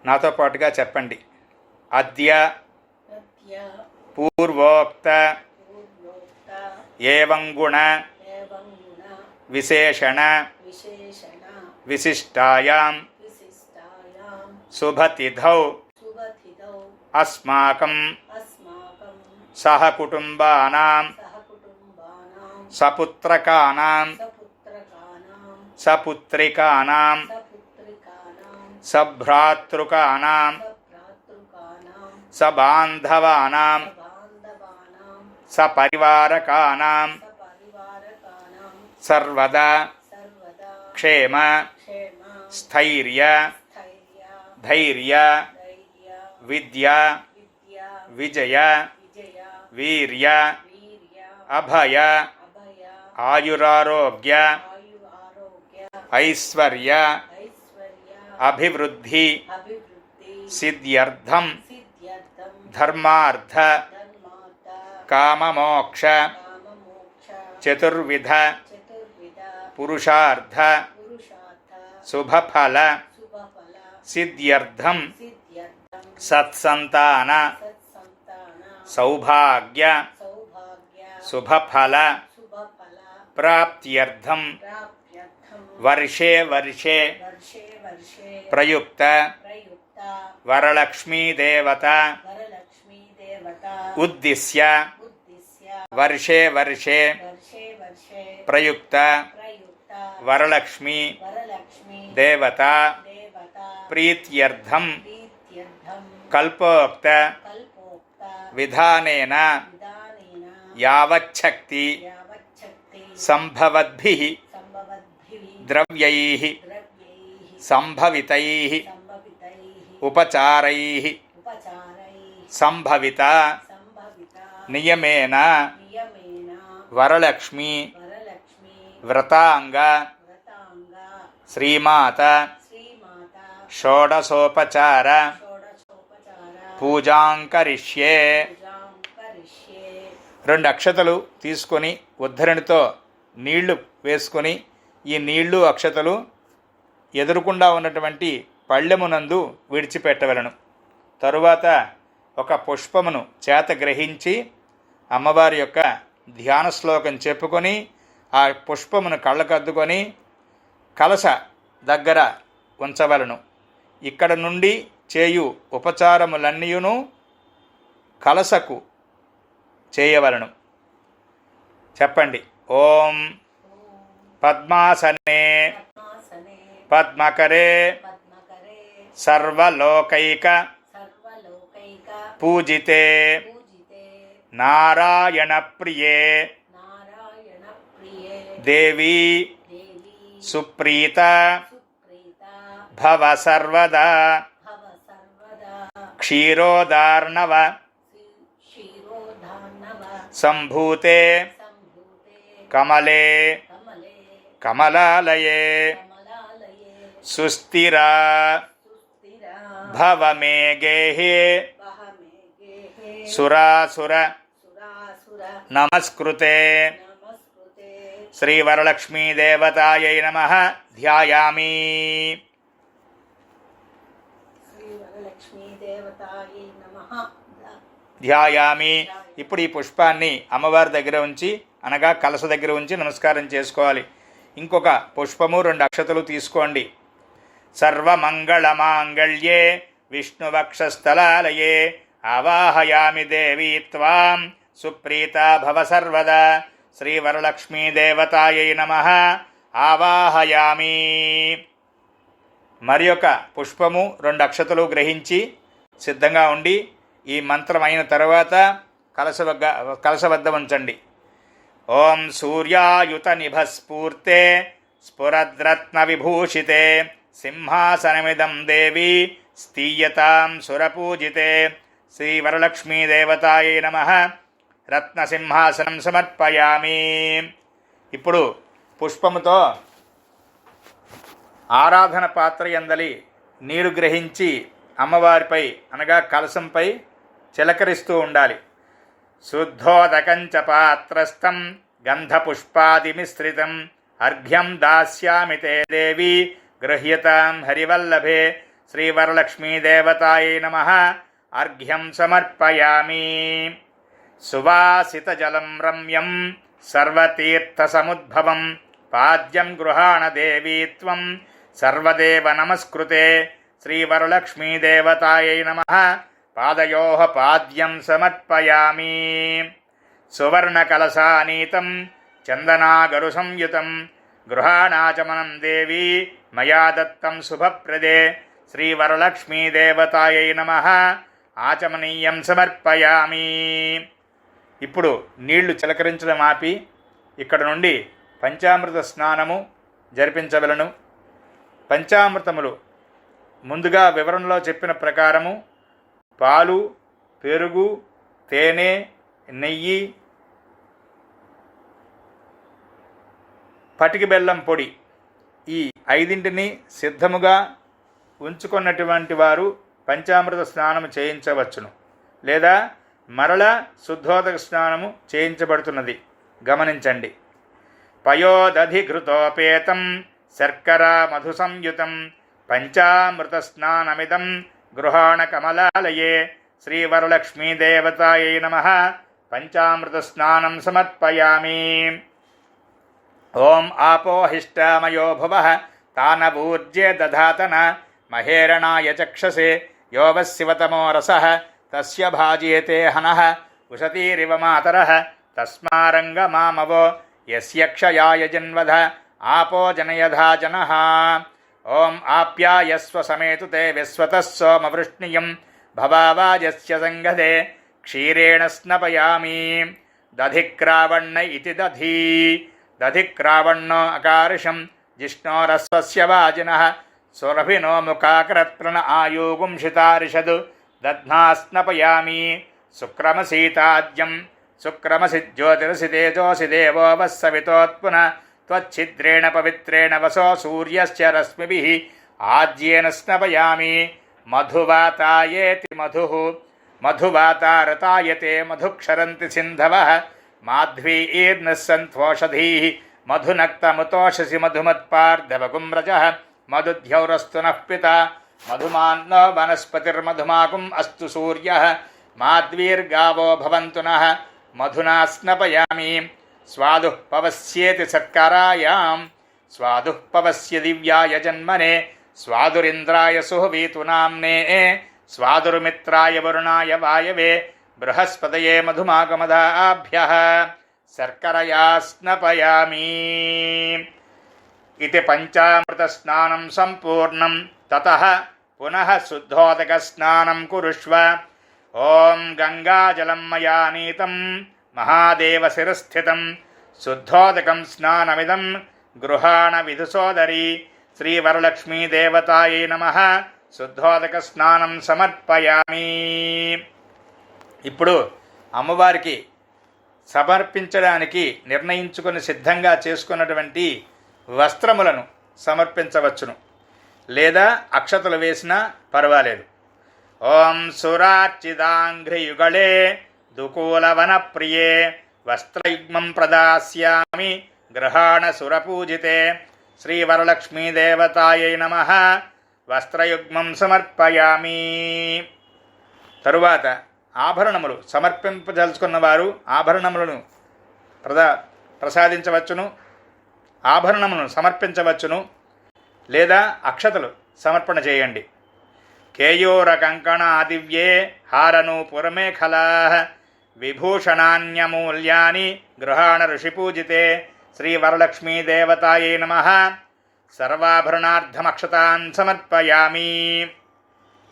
Speaker 1: నాతో పాటుగా చెప్పండి. అద్య పూర్వోక్త ఏవం గుణ విశేషణ విశిష్టాయాం శుభతిథౌ అస్మాకం సహకుటుంబానాం సపుత్రకానాం సపుత్రికానాం సభ్రాతృకానాం సబాంధవానాం సపరివారకానాం సర్వదా క్షేమ స్థైర్య ధైర్య విద్య విజయ వీర్య అభయ ఆయురారోగ్య ఐశ్వర్య అభివృద్ధి సిద్ధ్యర్థం ధర్మార్థ కామమోక్ష చతుర్విధ పురుషార్థ శుభఫల సిద్ధ్యర్థం సత్సంతాన సౌభాగ్య శుభఫల ప్రాప్త్యర్థం వర్షే వర్షే ప్రయుక్త వరలక్ష్మీదేవత ఉద్దిశ్య వర్షే వర్షే ప్రయుక్త వరలక్ష్మీ దేవత ప్రీత్యర్థం కల్పోక్త విధానేన యావచ్చక్తి సంభవద్భిః ద్రవ్యైః సంభవితైః ఉపచారైః సంభవిత నియమేన వరలక్ష్మీ వ్రతాంగ శ్రీమాత షోడశోపచార పూజాంకరిష్యే. 2 అక్షతలు తీసుకొని ఉద్ధరణితో నీళ్లు వేసుకొని ఈ నీళ్లు అక్షతలు ఎదురుకుండా ఉన్నటువంటి పళ్ళెమునందు విడిచిపెట్టవలను. తరువాత ఒక పుష్పమును చేత గ్రహించి అమ్మవారి యొక్క ధ్యాన శ్లోకం చెప్పుకొని ఆ పుష్పమును కళ్ళకద్దుకొని కలశ దగ్గర ఉంచవలను. ఇక్కడ నుండి చేయు ఉపచారములన్నీయును కలశకు చేయవలను. చెప్పండి. ఓం పద్మాసనే పద్మకరే సర్వలోకైక పూజితే నారాయణ ప్రియే దేవీ సుప్రీత భవ సర్వదా క్షీరోదార్ణవ సంభూతే కమలే కమలాలయే సుస్థిరా భవ మే గేహే సురాసుర నమస్కృతే శ్రీవరలక్ష్మీదేవతాయై నమః ధ్యాయామి. ధ్యాయామి. ఇప్పుడు ఈ పుష్పాన్ని అమ్మవారి దగ్గర ఉంచి, అనగా కలశ దగ్గర ఉంచి నమస్కారం చేసుకోవాలి. ఇంకొక పుష్పము 2 అక్షతలు తీసుకోండి. సర్వమంగళమాంగళ్యే విష్ణువక్షస్థలాలయే ఆవాహయామి దేవీ త్వాం సుప్రీతా భవ సర్వదా శ్రీవరలక్ష్మీదేవతాయై నమః ఆవాహయామి. మరి యొక్క పుష్పము 2 అక్షతలు గ్రహించి సిద్ధంగా ఉండి ఈ మంత్రం అయిన తర్వాత కలశ వద్ద ఉంచండి. ఓం సూర్యాయుత నిభస్ఫూర్తే స్ఫురద్రత్న విభూషితే సింహాసనమిదం దేవి స్థీయతాం సురపూజితే శ్రీవరలక్ష్మీదేవతాయై నమః రత్నసింహాసనం సమర్పయామి. ఇప్పుడు పుష్పముతో ఆరాధన పాత్ర యందలి నీరు గ్రహించి అమ్మవారిపై అనగా కలశంపై చిలకరిస్తూ ఉండాలి. శుద్ధోదకంచ పాత్రస్థం గంధపుష్పాదిమిశ్రితం అర్ఘ్యం దాస్యామి తే దేవి గృహ్యతాం హరివల్లభే శ్రీవరలక్ష్మీదేవతాయై నమః అర్ఘ్యం సమర్పయామి. సువాసితజలం రమ్యం సర్వతీర్థసముద్భవం పాద్యం గృహాణ దేవీ త్వం సర్వదేవ నమస్కృతే శ్రీవరలక్ష్మీదేవతాయై నమః పాదయోః పాద్యం సమర్పయామి. సువర్ణకలశానీతం చందనాగరు సంయుతం గృహాణాచమనం దేవి మయా దత్తం శుభప్రదే శ్రీవరలక్ష్మీదేవతాయై నమః ఆచమనీయం సమర్పయామి. ఇప్పుడు నీళ్లు చిలకరించడం ఆపి ఇక్కడ నుండి పంచామృత స్నానము జరిపించవలను. పంచామృతములు ముందుగా వివరణలో చెప్పిన ప్రకారము పాలు, పెరుగు, తేనె, నెయ్యి, పటికి బెల్లం పొడి ఈ 5ంటిని సిద్ధముగా ఉంచుకున్నటువంటి వారు పంచామృత స్నానము చేయించవచ్చును, లేదా మరల శుద్ధోదక స్నానము చేయించబడుతున్నది గమనించండి. పయోదధిఘృతోపేతం శర్కరా మధు సంయుతం పంచామృత స్నానమిదం గృహాణ కమలాలయే శ్రీవరలక్ష్మీదేవతాయై నమః పంచామృత స్నానం సమర్పయామి. ఓం ఆపోహిష్టామయో భువః తానవూర్జే దధాతన మహేరణాయ చక్షసే యోవశివతమో రసః తస్య భాజేతే హనః ఉషతీరివ మాతరః తస్మారంగమామవో యస్య క్షయాయ జన్వధ ఆపో జనయధా జనః. ఓం ఆప్యాయస్వ సమేతు తే విశ్వతః సోమవృష్ణియం భవావాజస్య సంగదే క్షీరేణ స్నపయామి. దధిక్రావణ్ణ ఇతి దధీ దధిక్రావణ్ణో అకార్షం జిష్ణోరస్వస్య వాజినః సురభినో ముఖాకరత్రణ ఆయూగుంషితారిషదు దధ్నాస్నపయామి. శుక్రమసీతాద్యం శుక్రమసి జ్యోతిరసి తేజోసి దేవో వస్సవితోత్పున త్వచ్ఛిద్రేణ పవిత్రేణ వసో సూర్యశ్చ రశ్మిభిః ఆజ్యేన స్నపయామి. మధువాతాయేతి మధుః మధువాతారతాయతే మధుక్షరంతి సింధవః మాధ్వీర్నిస్సంత్వోషధీః మధునక్తముతోషసి మధుమత్పార్ధవగుమ్రజః మధుధ్యౌరస్తు నః పితా మధుమాన్నో వనస్పతిర్మధుమాకుం అస్తు సూర్యః మాద్వీర్గావో భవంతు నః మధునా స్నపయామి. స్వాదుః పవస్యేతి సత్కారాయాం స్వాదుః పవస్య దివ్యాయ జన్మనే స్వాదురింద్రాయ సుహవీతు నామ్నే స్వాదుర్మిత్రాయ వరుణాయ వాయవే బృహస్పతయే మధుమాగమదాభ్యః. శర్కరయా స్నపయామి. ఇది పంచామృత స్నానం సంపూర్ణం. తతః పునః శుద్ధోదక స్నానం కురుష్వ. ఓం గంగాజలం మయా నీతం మహాదేవ శిరస్థితం శుద్ధోదకం స్నానమిదం గృహాణ విధుసోదరి. శ్రీవరలక్ష్మీదేవతాయై నమః. శుద్ధోదక స్నానం సమర్పయామి. ఇప్పుడు అమ్మవారికి సమర్పించడానికి నిర్ణయించుకొని సిద్ధంగా చేసుకున్నటువంటి వస్త్రములను సమర్పించవచ్చును, లేదా అక్షతలు వేసినా పర్వాలేదు. ఓం సురార్చితాంఘ్రియుగళే దుకూలవన ప్రియే వస్త్రయుగ్మం ప్రదాస్యామి గృహాణ సురపూజితే. శ్రీవరలక్ష్మీదేవతాయై నమః. వస్త్రయుగ్మం సమర్పయామి. తరువాత ఆభరణములు సమర్పింపదలుచుకున్న వారు ఆభరణములను ప్రసాదించవచ్చును, ఆభరణములను సమర్పించవచ్చును, లేదా అక్షతలు సమర్పణ చేయండి. కేయూర కంకణాదివ్యే హారనూపురమేఖలా విభూషణాన్యమూల్యాని గృహాణ ఋషిపూజితే. శ్రీవరలక్ష్మీదేవతాయై నమః. సర్వాభరణార్థమక్షతాన్ సమర్పయామి.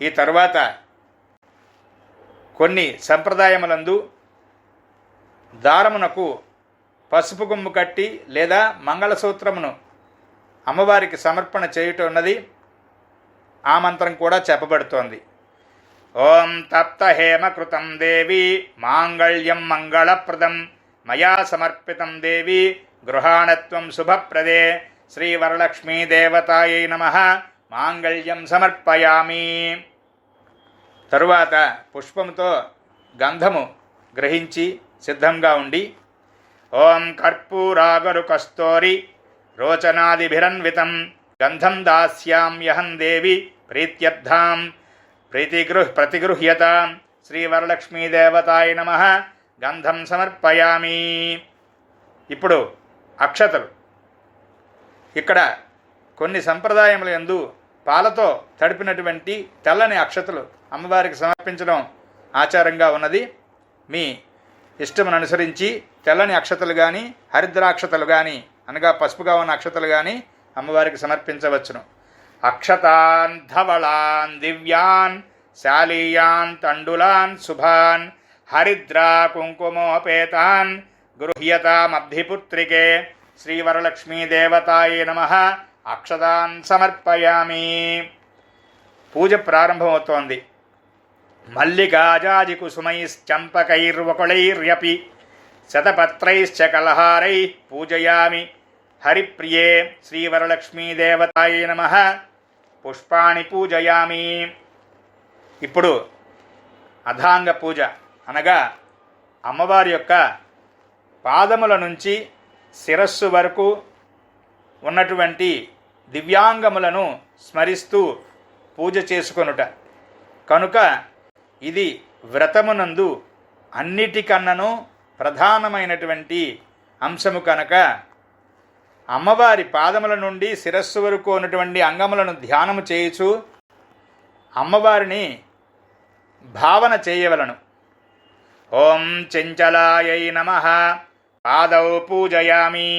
Speaker 1: ఈ తరువాత కొన్ని సంప్రదాయములందు దారమునకు పసుపు కొమ్ము కట్టి లేదా మంగళసూత్రమును అమ్మవారికి సమర్పణ చేయుట ఉన్నది. ఆ మంత్రం కూడా చెప్పబడుతోంది. ఓం తప్త హేమకృతం దేవి మాంగళ్యం మంగళప్రదం మయా సమర్పితం దేవి గృహాణత్వం శుభప్రదే. శ్రీవరలక్ష్మీదేవతాయై నమః. మాంగళ్యం సమర్పయామి. తరువాత పుష్పముతో గంధము గ్రహించి సిద్ధంగా ఉండి ఓం కర్పూరాగరు కస్తూరి రోచనాదిభిరన్వితం గంధం దాస్యామ్యహం దేవి ప్రీత్యర్థాం ప్రతిగృహ్యతాం. శ్రీవరలక్ష్మీదేవతాయ నమః. గంధం సమర్పయామి. ఇప్పుడు అక్షతలు. ఇక్కడ కొన్ని సంప్రదాయముల యందు పాలతో తడిపినటువంటి తెల్లని అక్షతలు అమ్మవారికి సమర్పించడం ఆచారంగా ఉన్నది. మీ ఇష్టమును అనుసరించి తెల్లని అక్షతలు కానీ హరిద్రాక్షతలు కానీ అనగా పసుపుగా ఉన్న అక్షతలు కానీ అమ్మవారికి సమర్పించవచ్చును. అక్షతాన్ ధవళాన్ దివ్యాన్ శాలీయాన్ తండులాన్ శుభాన్ హరిద్రా కుంకుమోపేతాన్ గృహ్యతామబ్ధిపుత్రికే. శ్రీవరలక్ష్మీదేవతాయై నమః. అక్షతాన్ సమర్పయామి. పూజ ప్రారంభమవుతోంది. మల్లికాజాజి కుసుమైశ్చంపకైర్వకుళైర్యపి శతపత్రైశ్చ కలహారై పూజయామి హరిప్రియే. శ్రీవరలక్ష్మీదేవతాయై నమః. పుష్పాణి పూజయామి. ఇప్పుడు అథాంగ పూజ అనగా అమ్మవారి యొక్క పాదముల నుంచి శిరస్సు వరకు ఉన్నటువంటి దివ్యాంగములను స్మరిస్తూ పూజ చేసుకొనుట కనుక ఇది వ్రతమునందు అన్నిటికన్నను ప్రధానమైనటువంటి అంశము కనుక అమ్మవారి పాదముల నుండి శిరస్సు వరకు ఉన్నటువంటి అంగములను ధ్యానము చేయుచు అమ్మవారిని భావన చేయవలను. ఓం చెంచలాయై నమః. పాదౌ పూజయామి.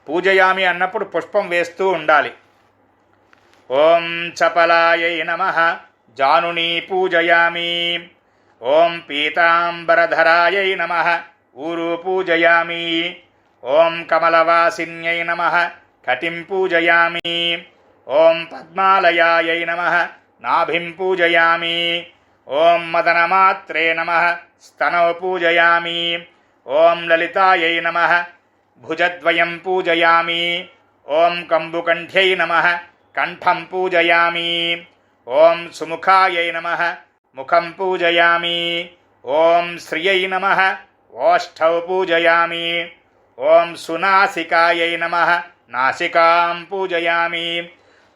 Speaker 1: పూజయామి అన్నప్పుడు పుష్పం వేస్తూ ఉండాలి. ఓం చపలాయై నమః. జానునీ పూజయామి. ఓం పీతాంబరధరాయై నమః. ఊరు పూజయామి. ఓం కమలవాసిన్యై నమః. కటిం పూజయామి. ఓం పద్మాలయాయై నమః. నాభిం పూజయామి. ఓం మదనమాత్రే నమః. స్తనౌ పూజయామి. ఓం లలితాయై నమః. భుజద్వయం పూజయామి. ఓం కంబుకంఠ్యై నమః. కంఠం పూజయామి. ఓం సుముఖాయై నమః. ముఖం పూజయామి. ఓం శ్రియై నమః. ఓష్ఠౌ పూజయామి. ఓం సునాసికాయై నమః. నాసికాం పూజయామి.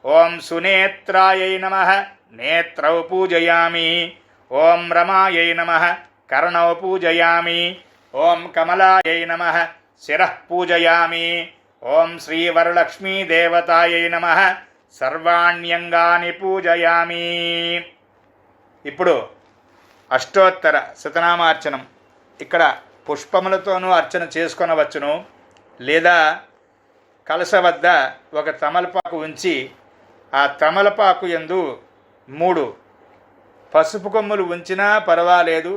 Speaker 1: ఓం సునేత్రాయై నమః. నేత్రౌ పూజయామి. ఓం రమాయై నమః. కర్ణౌ పూజయామి. ఓం కమలాయై నమః. శిరః పూజయామి. ఓం శ్రీవరలక్ష్మీదేవతాయై నమః. సర్వాణ్యంగాని పూజయామి. ఇప్పుడు అష్టోత్తర శతనామార్చనం. ఇక్కడ పుష్పములతోనూ అర్చన చేసుకొనవచ్చును. లేదా కలశ వద్ద ఒక తమలపాకు ఉంచి ఆ తమలపాకు యందు 3 పసుపు కొమ్ములు ఉంచినా పర్వాలేదు,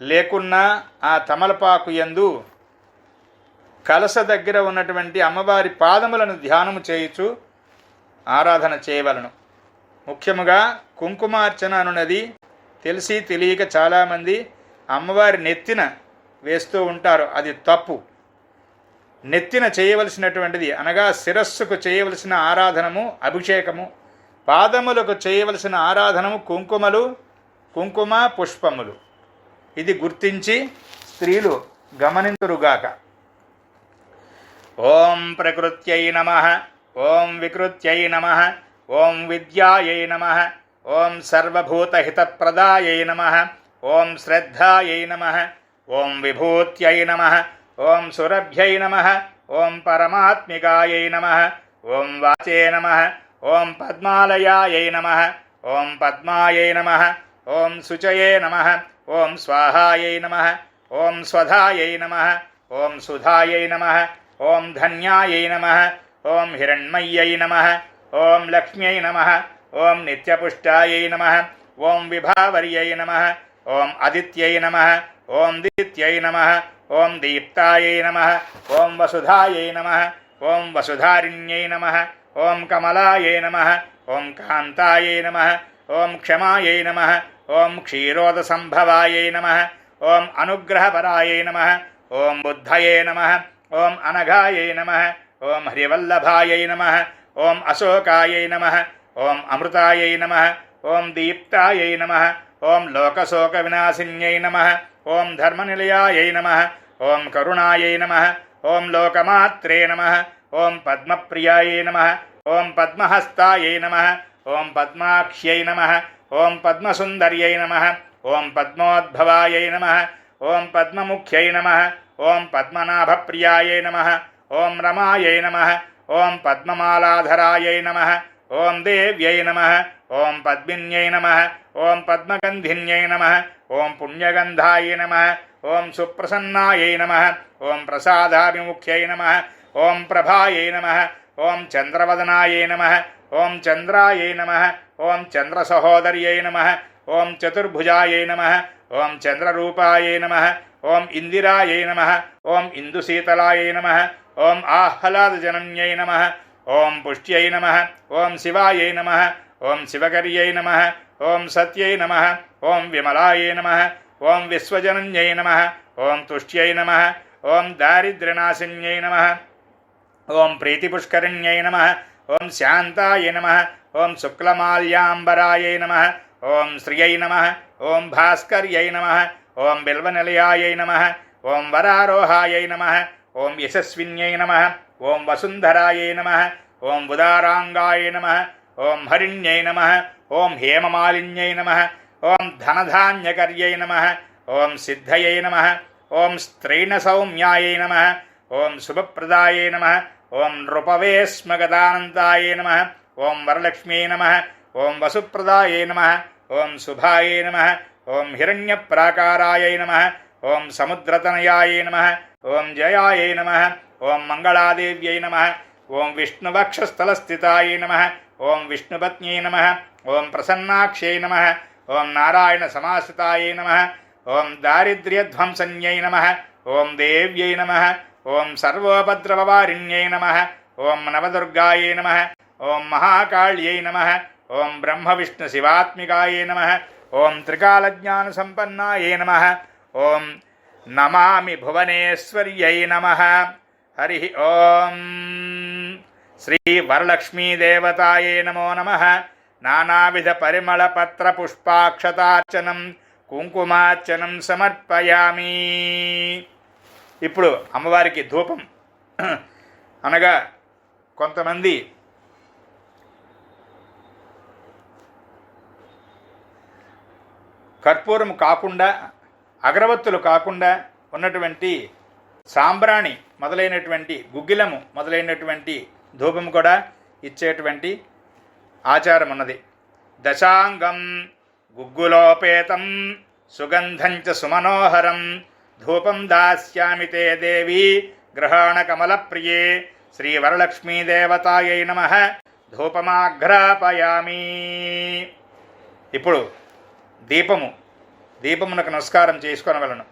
Speaker 1: లేకున్నా ఆ తమలపాకు యందు కలశ దగ్గర ఉన్నటువంటి అమ్మవారి పాదములను ధ్యానము చేయుచు ఆరాధన చేయవలను. ముఖ్యముగా కుంకుమార్చన అనున్నది తెలిసి తెలియక చాలామంది అమ్మవారి నెత్తిన వేస్తూ ఉంటారు. అది తప్పు. నెత్తిన చేయవలసినటువంటిది అనగా శిరస్సుకు చేయవలసిన ఆరాధనము అభిషేకము, పాదములకు చేయవలసిన ఆరాధనము కుంకుమ పుష్పములు. ఇది గుర్తించి స్త్రీలు గమనింతురుగాక. ఓం ప్రకృత్యై నమః, ఓం వికృత్యై నమః, ఓం విద్యాయై నమః, ఓం సర్వభూతహితప్రదాయై నమః, ఓం శ్రద్ధాయై నమః, ఓం విభూత్యై నమః, ఓం సురభ్యై నమః, ఓం పరమాత్మికాయై నమః, ఓం వాచే నమః, ఓం పద్మాలయాయై నమః, ఓం పద్మాయై నమః, ఓం శుచయే నమః, ఓం స్వాహాయై నమః, ఓం స్వధాయై నమః, ఓం సుధాయై నమః, ఓం ధన్యాయై నమః, ఓం హిరణ్మయ్యై నమః, ఓం లక్ష్మ్యై నమః, ఓం నిత్యపుష్టాయై నమః, ఓం విభావర్యై నమః, ఓం అదిత్యై నమః, ఓం దిత్యై నమః, ఓం దీప్తాయై నమః, ఓం వసుధాయై నమః, ఓం వసుధారిణ్యై నమః, ఓం కమలాయై నమః, ఓం కాంతాయై నమః, ఓం క్షమాయై నమః, ఓం క్షీరోదసంభవాయై నమః, ఓం అనుగ్రహపరాయై నమః, ఓం బుద్ధయే నమః, ఓం అనఘాయై నమః, ఓం హ్రివల్లభాయై నమః, ఓం అశోకాయై నమః, ఓం అమృతాయై నమః, ఓం దీప్తాయై నమః, ఓం లోకశోక వినాశిన్యై నమః, ఓం ధర్మనిలయాయై నమః, ఓం కరుణాయై నమః, ఓం లోకమాత్రే నమః, ఓం పద్మప్రియాయై నమః, ఓం పద్మహస్తాయై నమః, ఓం పద్మాక్ష్యై నమః, ఓం పద్మసుందర్యై నమః, ఓం పద్మోద్భవాయై నమః, ఓం పద్మముఖ్యై నమః, ఓం పద్మనాభప్రియాయై నమః, ఓం రమాయై నమః, ఓం పద్మమాలాధరాయై నమః, ఓం దేవ్యై నమః, ఓం పద్మిన్యై నమః, ఓం పద్మగంధిన్యై నమః, ఓం పుణ్యగంధాయై నమః, ఓం సుప్రసన్నాయై నమః, ఓం ప్రసాదాభిముఖ్యై నమః, ఓం ప్రభాయై నమః, ఓం చంద్రవదనాయై నమః, ఓం చంద్రాయై నమః, ఓం చంద్రసహోదర్యై నమః, ఓం చతుర్భుజాయై నమః, ఓం చంద్రరూపాయై నమః, ఓం ఇందిరాయై నమః, ఓం ఇందుశీతలాయై నమః, ఓం ఆహ్లాదజనన్యై నమః, ఓం పుష్ట్యై నమః, ఓం శివాయై నమః, ఓం శివకర్యై నమః, ఓం సత్యై నమః, ఓం విమలాయై నమః, ఓం విశ్వజనన్యై నమః, ఓం తుష్ట్యై నమః, ఓం దారిద్ర్యనాశిన్యై నమః, ఓం ప్రీతిపుష్కరిణ్యై నమః, ఓం శాంతాయై నమః, ఓం శుక్లమాల్యాంబరాయై నమః, ఓం శ్రియై నమః, ఓం భాస్కర్యై నమః, ఓం బిల్వనిలయాయై నమః, ఓం వరారోహాయై నమః, ఓం యశస్విన్యై నమః, ఓం వసుంధరాయై నమః, ఓం ఉదారాంగాయై నమః, ఓం హరిణ్యై నమః, ఓం హేమమాలిన్యై నమః, ఓం ధనధాన్యకర్యై నమః, ఓం సిద్ధయై నమః, ఓం స్త్రైణసౌమ్యాయై నమః, ఓం శుభప్రదాయై నమః, ఓం నృపవేశ్మగదానందాయై నమః, ఓం వరలక్ష్మ్యై నమః, ఓం వసుప్రదాయై నమః, ఓం శుభాయై నమః, ఓం హిరణ్యప్రాకారాయై నమః, ఓం సముద్రతనయాయై నమః, ఓం జయాయై నమః, ఓం మంగళాదేవ్యై నమః, ఓం విష్ణువక్షస్థలస్థితాయై నమః, ఓం విష్ణుపత్న్యై నమః, ఓం ప్రసన్నాక్షై నమః, ఓం నారాయణ సమాశ్రితాయై నమః, ఓం దారిద్ర్యధ్వంసన్యై నమః, ఓం దేవ్యై నమః, ఓం సర్వోపద్రవవారిణ్యై నమః, ఓం నవదుర్గాయై నమః, ఓం మహాకాళ్యై నమః, ఓం బ్రహ్మవిష్ణుశివాత్మికాయై నమః, ఓం త్రికాలజ్ఞానసంపన్నాయై నమః, ఓం నమామి భువనేశ్వర్యై నమః. హరి ఓం. శ్రీ వరలక్ష్మీదేవతాయై నమో నమః. నానావిధ పరిమళ పత్ర పుష్పాక్షతార్చనం కుంకుమార్చనం సమర్పయామి. ఇప్పుడు అమ్మవారికి ధూపం అనగా కొంతమంది కర్పూరం కాకుండా అగరవత్తులు కాకుండా ఉన్నటువంటి సాంబ్రాణి మొదలైనటువంటి గుగ్గిలము మొదలైనటువంటి ధూపం కూడా ఇచ్చేటువంటి ఆచారం ఉన్నది. దశాంగం గుగ్గులోపేతం సుగంధంచ సుమనోహరం ధూపం దాస్యామి తే దేవి గ్రహాణకమలప్రియే శ్రీవరలక్ష్మీదేవతాయై నమః ధూపమాఘ్రాపయామి. ఇప్పుడు దీపమునకు నమస్కారం చేసుకొనవలను.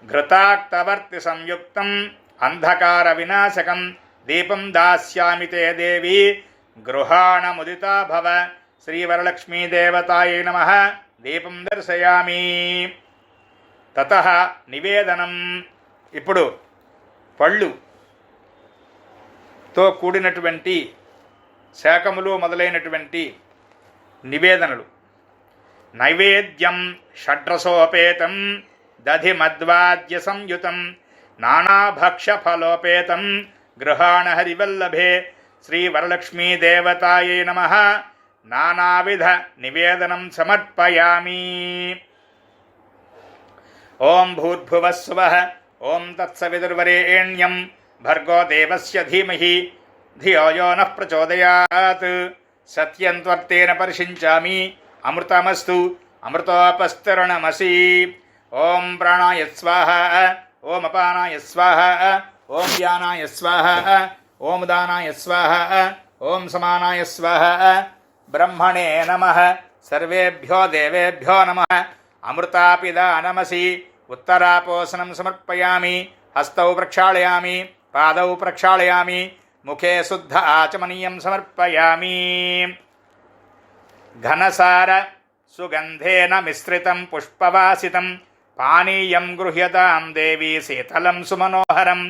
Speaker 1: ఘృతాక్తవర్తి సంయుక్తం అంధకార వినాశకం దీపం దాస్యామి తే దేవి గృహాణముదితా భవ శ్రీవరలక్ష్మీదేవతాయై నమః దీపం దర్శయామి. తతః నివేదనం. ఇప్పుడు పళ్ళుతో కూడినటువంటి శాకములు మొదలైనటువంటి నివేదనలు. నైవేద్యం షడ్రసోపేతం దధిమద్వాద్య సంయుతం నానాభక్ష్యఫలోపేతం గృహాణ హరివల్లభే శ్రీవరలక్ష్మీదేవతాయై నమః నానావిధ నివేదనం సమర్పయామి. ఓం భూర్భువస్సువః ఓం తత్సవితుర్వరేణ్యం భర్గో దేవస్య ధీమహి ధియో యో నః ప్రచోదయాత్. సత్యం త్వర్తేన పరిషించామి అమృతమస్తు అమృతోపస్తరణమసి. ఓం ప్రాణాయ స్వాహ ఓం అపానాయ స్వాహ ఓం యానాయ స్వాహ ఓం దానాయ స్వాహ ఓం సమానాయ స్వాహ. బ్రహ్మణే నమః సర్వేభ్యో దేవేభ్యో నమః. అమృతాపిదానమసి. ఉత్తరాపోసనం సమర్పయామి. హస్తౌ ప్రక్షాళయామి పాదౌ ప్రక్షాళయామి ముఖే శుద్ధ ఆచమనీయం సమర్పయామి. ఘనసార సుగంధేన మిశ్రితం పుష్పవాసితం పానీయం గృహ్యతాం దేవి శీతలం సుమనోహరం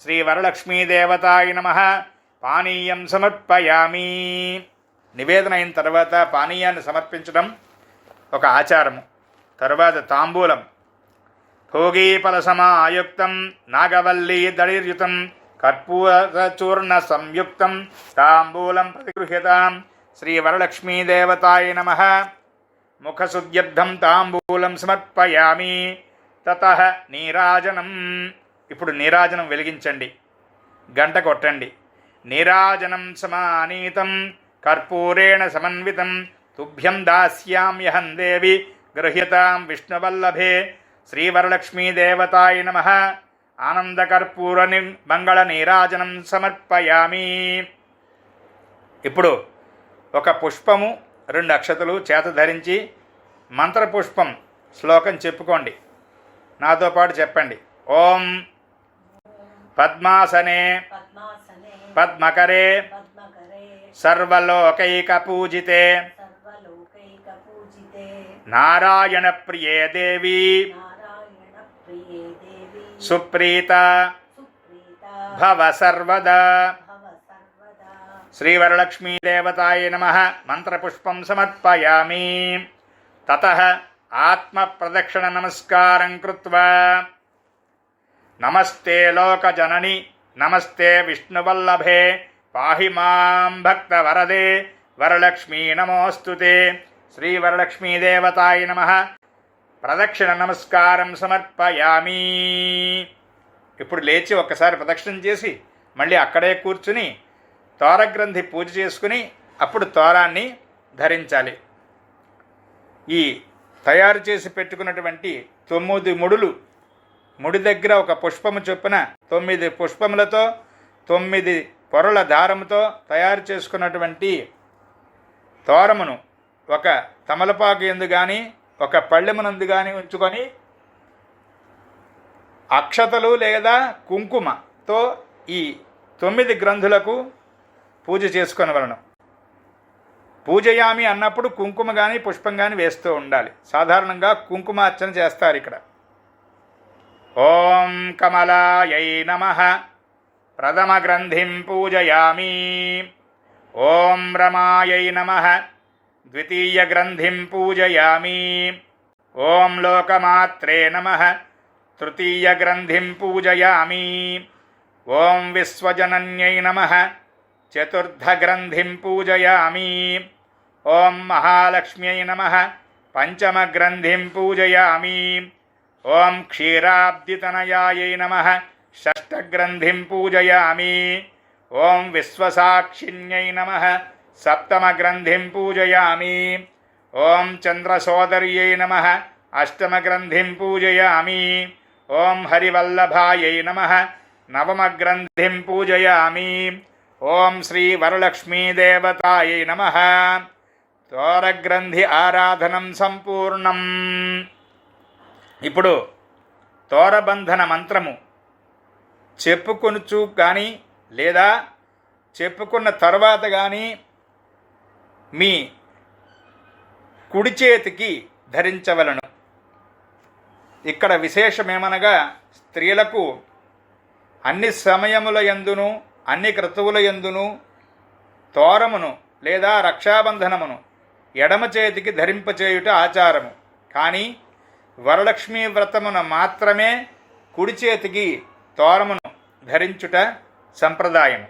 Speaker 1: శ్రీవరలక్ష్మీదేవతాయ నమః పానీయం సమర్పయామి. నివేదన అయిన తర్వాత పానీయాన్ని సమర్పించడం ఒక ఆచారము. తర్వాత తాంబూలం. భోగీఫలసమాయుక్తం నాగవల్లీ దళిర్యుతం కర్పూరచూర్ణ సంయుక్తం తాంబూలం ప్రతిగృహ్యతాం శ్రీవరలక్ష్మీదేవతాయ నమః ముఖశుద్ధ్యర్థం తాంబూలం సమర్పయామి. తతః నీరాజనం. ఇప్పుడు నీరాజనం వెలిగించండి, గంట కొట్టండి. నీరాజనం సమానీతం కర్పూరేణ సమన్వితం తుభ్యం దాస్యామ్యహం దేవి గృహ్యతాం విష్ణువల్లభే శ్రీవరలక్ష్మీదేవతాయ నమః ఆనందకర్పూర మంగళ నీరాజనం సమర్పయామి. ఇప్పుడు ఒక పుష్పము 2 అక్షతలు చేత ధరించి మంత్రపుష్పం శ్లోకం చెప్పుకోండి. నాతో పాటు చెప్పండి. ఓం పద్మాసనే పద్మకరే సర్వలోకైకపూజితే నారాయణ ప్రియే దేవి సుప్రీత భవ సర్వదా. శ్రీవరలక్ష్మీదేవతాయ నమః మంత్రపుష్పం సమర్పయామి. తతః ఆత్మప్రదక్షిణ నమస్కారం కృత్వా నమస్తే లోకజనని నమస్తే విష్ణువల్లభే పాహి మాం భక్తవరదే వరలక్ష్మీ నమోస్తుతే శ్రీవరలక్ష్మీదేవతాయ నమః ప్రదక్షిణ నమస్కారం సమర్పయామి. ఇప్పుడు లేచి ఒక్కసారి ప్రదక్షిణం చేసి మళ్ళీ అక్కడే కూర్చుని తోరగ్రంథి పూజ చేసుకుని అప్పుడు తోరాన్ని ధరించాలి. ఈ తయారు చేసి పెట్టుకున్నటువంటి 9 ముడులు, ముడి దగ్గర ఒక పుష్పము చొప్పున 9 పుష్పములతో 9 పొరల దారముతో తయారు చేసుకున్నటువంటి తోరమును ఒక తమలపాకు ఎందు కానీ ఒక పళ్ళెమునందు కానీ ఉంచుకొని అక్షతలు లేదా కుంకుమతో ఈ 9 గ్రంథులకు పూజ చేసుకొనవలను. పూజయామి అన్నప్పుడు కుంకుమ కానీ పుష్పం కానీ వేస్తూ ఉండాలి. సాధారణంగా కుంకుమార్చన చేస్తారు ఇక్కడ. ఓం కమలాయై నమః ప్రథమ గ్రంథిం పూజయామి. ఓం రమాయై నమః ద్వితీయ గ్రంథిం పూజయామి. ఓం లోకమాత్రే నమః తృతీయ గ్రంథిం పూజయామి. ఓం విశ్వజనన్యై నమః చతుర్థ గ్రంథిం పూజయామి. ఓం మహాలక్ష్మ్యై నమః పంచమ గ్రంథిం పూజయామి. ఓం క్షీరాబ్దితనయాయై నమః షష్ఠ గ్రంథిం పూజయామి. ఓం విశ్వసాక్షిణ్యై నమః సప్తమ గ్రంథిం పూజయామి. ఓం చంద్రసోదర్యై నమః అష్టమ గ్రంథిం పూజయామి. ఓం హరివల్లభాయై నమః. నవమగ్రంథిం పూజయామి. ఓం శ్రీ వరలక్ష్మీదేవతాయై నమః. తోరగ్రంథి ఆరాధనం సంపూర్ణం. ఇప్పుడు తోరబంధన మంత్రము చెప్పుకొనుచు కానీ లేదా చెప్పుకున్న తర్వాత కానీ మీ కుడి చేతికి ధరించవలను. ఇక్కడ విశేషమేమనగా స్త్రీలకు అన్ని సమయముల యందును అన్ని క్రతువుల యందును తోరమును లేదా రక్షాబంధనమును ఎడమ చేతికి ధరింపచేయుట ఆచారము. కానీ వరలక్ష్మీ వ్రతమున మాత్రమే కుడి చేతికి తోరమును ధరించుట సంప్రదాయము.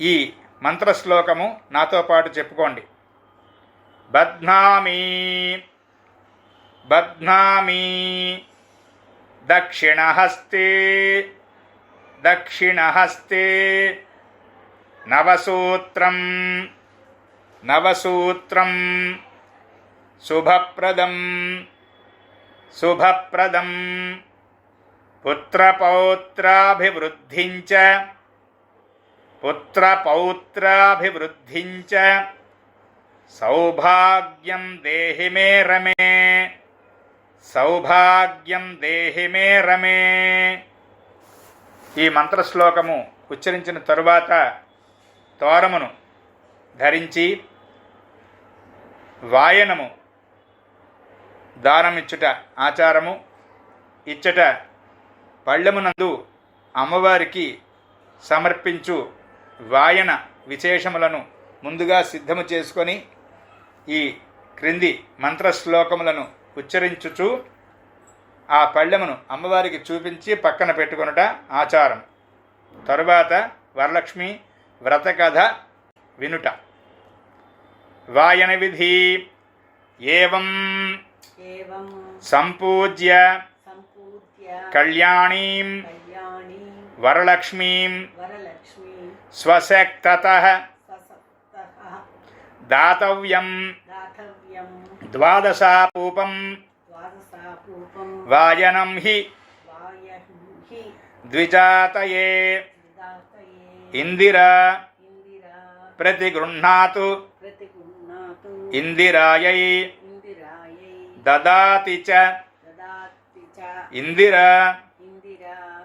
Speaker 1: ఈ మంత్రశ్లోకము నాతో పాటు చెప్పుకోండి. బధ్నామి బధ్నామి దక్షిణహస్తే దక్షిణహస్తే నవసూత్రం నవసూత్రం శుభప్రదం శుభప్రదం పుత్రపౌత్రాభివృద్ధించ పుత్రపౌత్రాభివృద్ధించ సౌభాగ్యం దేహి మే రమే సౌభాగ్యం దేహి మే రమే. ఈ మంత్రశ్లోకము ఉచ్చరించిన తరువాత తోరమును ధరించి వాయనము దానమిచ్చుట ఆచారము. ఇచ్చట పళ్ళెమునందు అమ్మవారికి సమర్పించు వాయన విశేషములను ముందుగా సిద్ధము చేసుకొని ఈ క్రింది మంత్రశ్లోకములను ఉచ్చరించుచు ఆ పళ్ళెమును అమ్మవారికి చూపించి పక్కన పెట్టుకొనుట ఆచారం. తరువాత వరలక్ష్మి వ్రతకథ వినుట. వాయన విధి. ఏవం సంపూజ్య కళ్యాణీం వరలక్ష్మీం స్వశక్తతః దాతవ్యం ద్వాదశాపూపం వాయనం హి ద్విజాతయే ఇందిరా ప్రతిగృహ్ణాతు ఇందిరాయై దదాతి చ ఇందిరా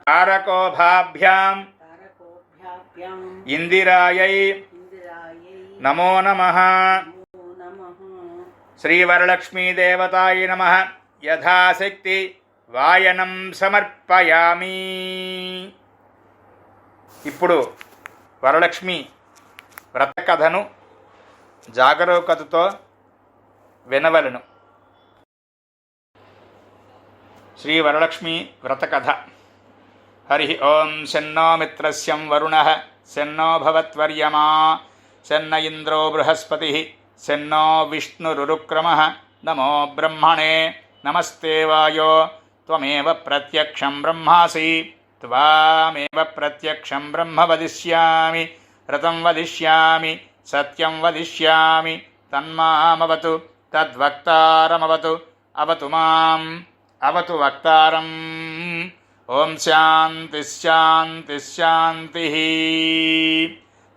Speaker 1: తారకోభాభ్యాం ఇందిరాయై నమో నమః. శ్రీవరలక్ష్మీదేవతాయ నమః. యథాశక్తి వాయనం సమర్పయామి. ఇప్పుడు వరలక్ష్మి వ్రతకథను జాగరూకతతో వినవలను. శ్రీ వరలక్ష్మి వ్రతకథ. హరి ఓం. శన్నో మిత్రస్యం వరుణః శన్నో భవత్వర్యమా శన్న ఇంద్రో బృహస్పతిః శన్నో విష్ణురురుక్రమః. నమో బ్రహ్మణే నమస్తే వాయో త్వమేవ ప్రత్యక్షం బ్రహ్మాసి త్వామేవ ప్రత్యక్షం బ్రహ్మ వదిష్యామి వ్రతం వదిష్యామి సత్యం వదిష్యామి తన్మామవతు తద్వక్తారమవతు అవతు మాం అవతు వక్తారం. ఓం శాంతి శాంతి శాంతి.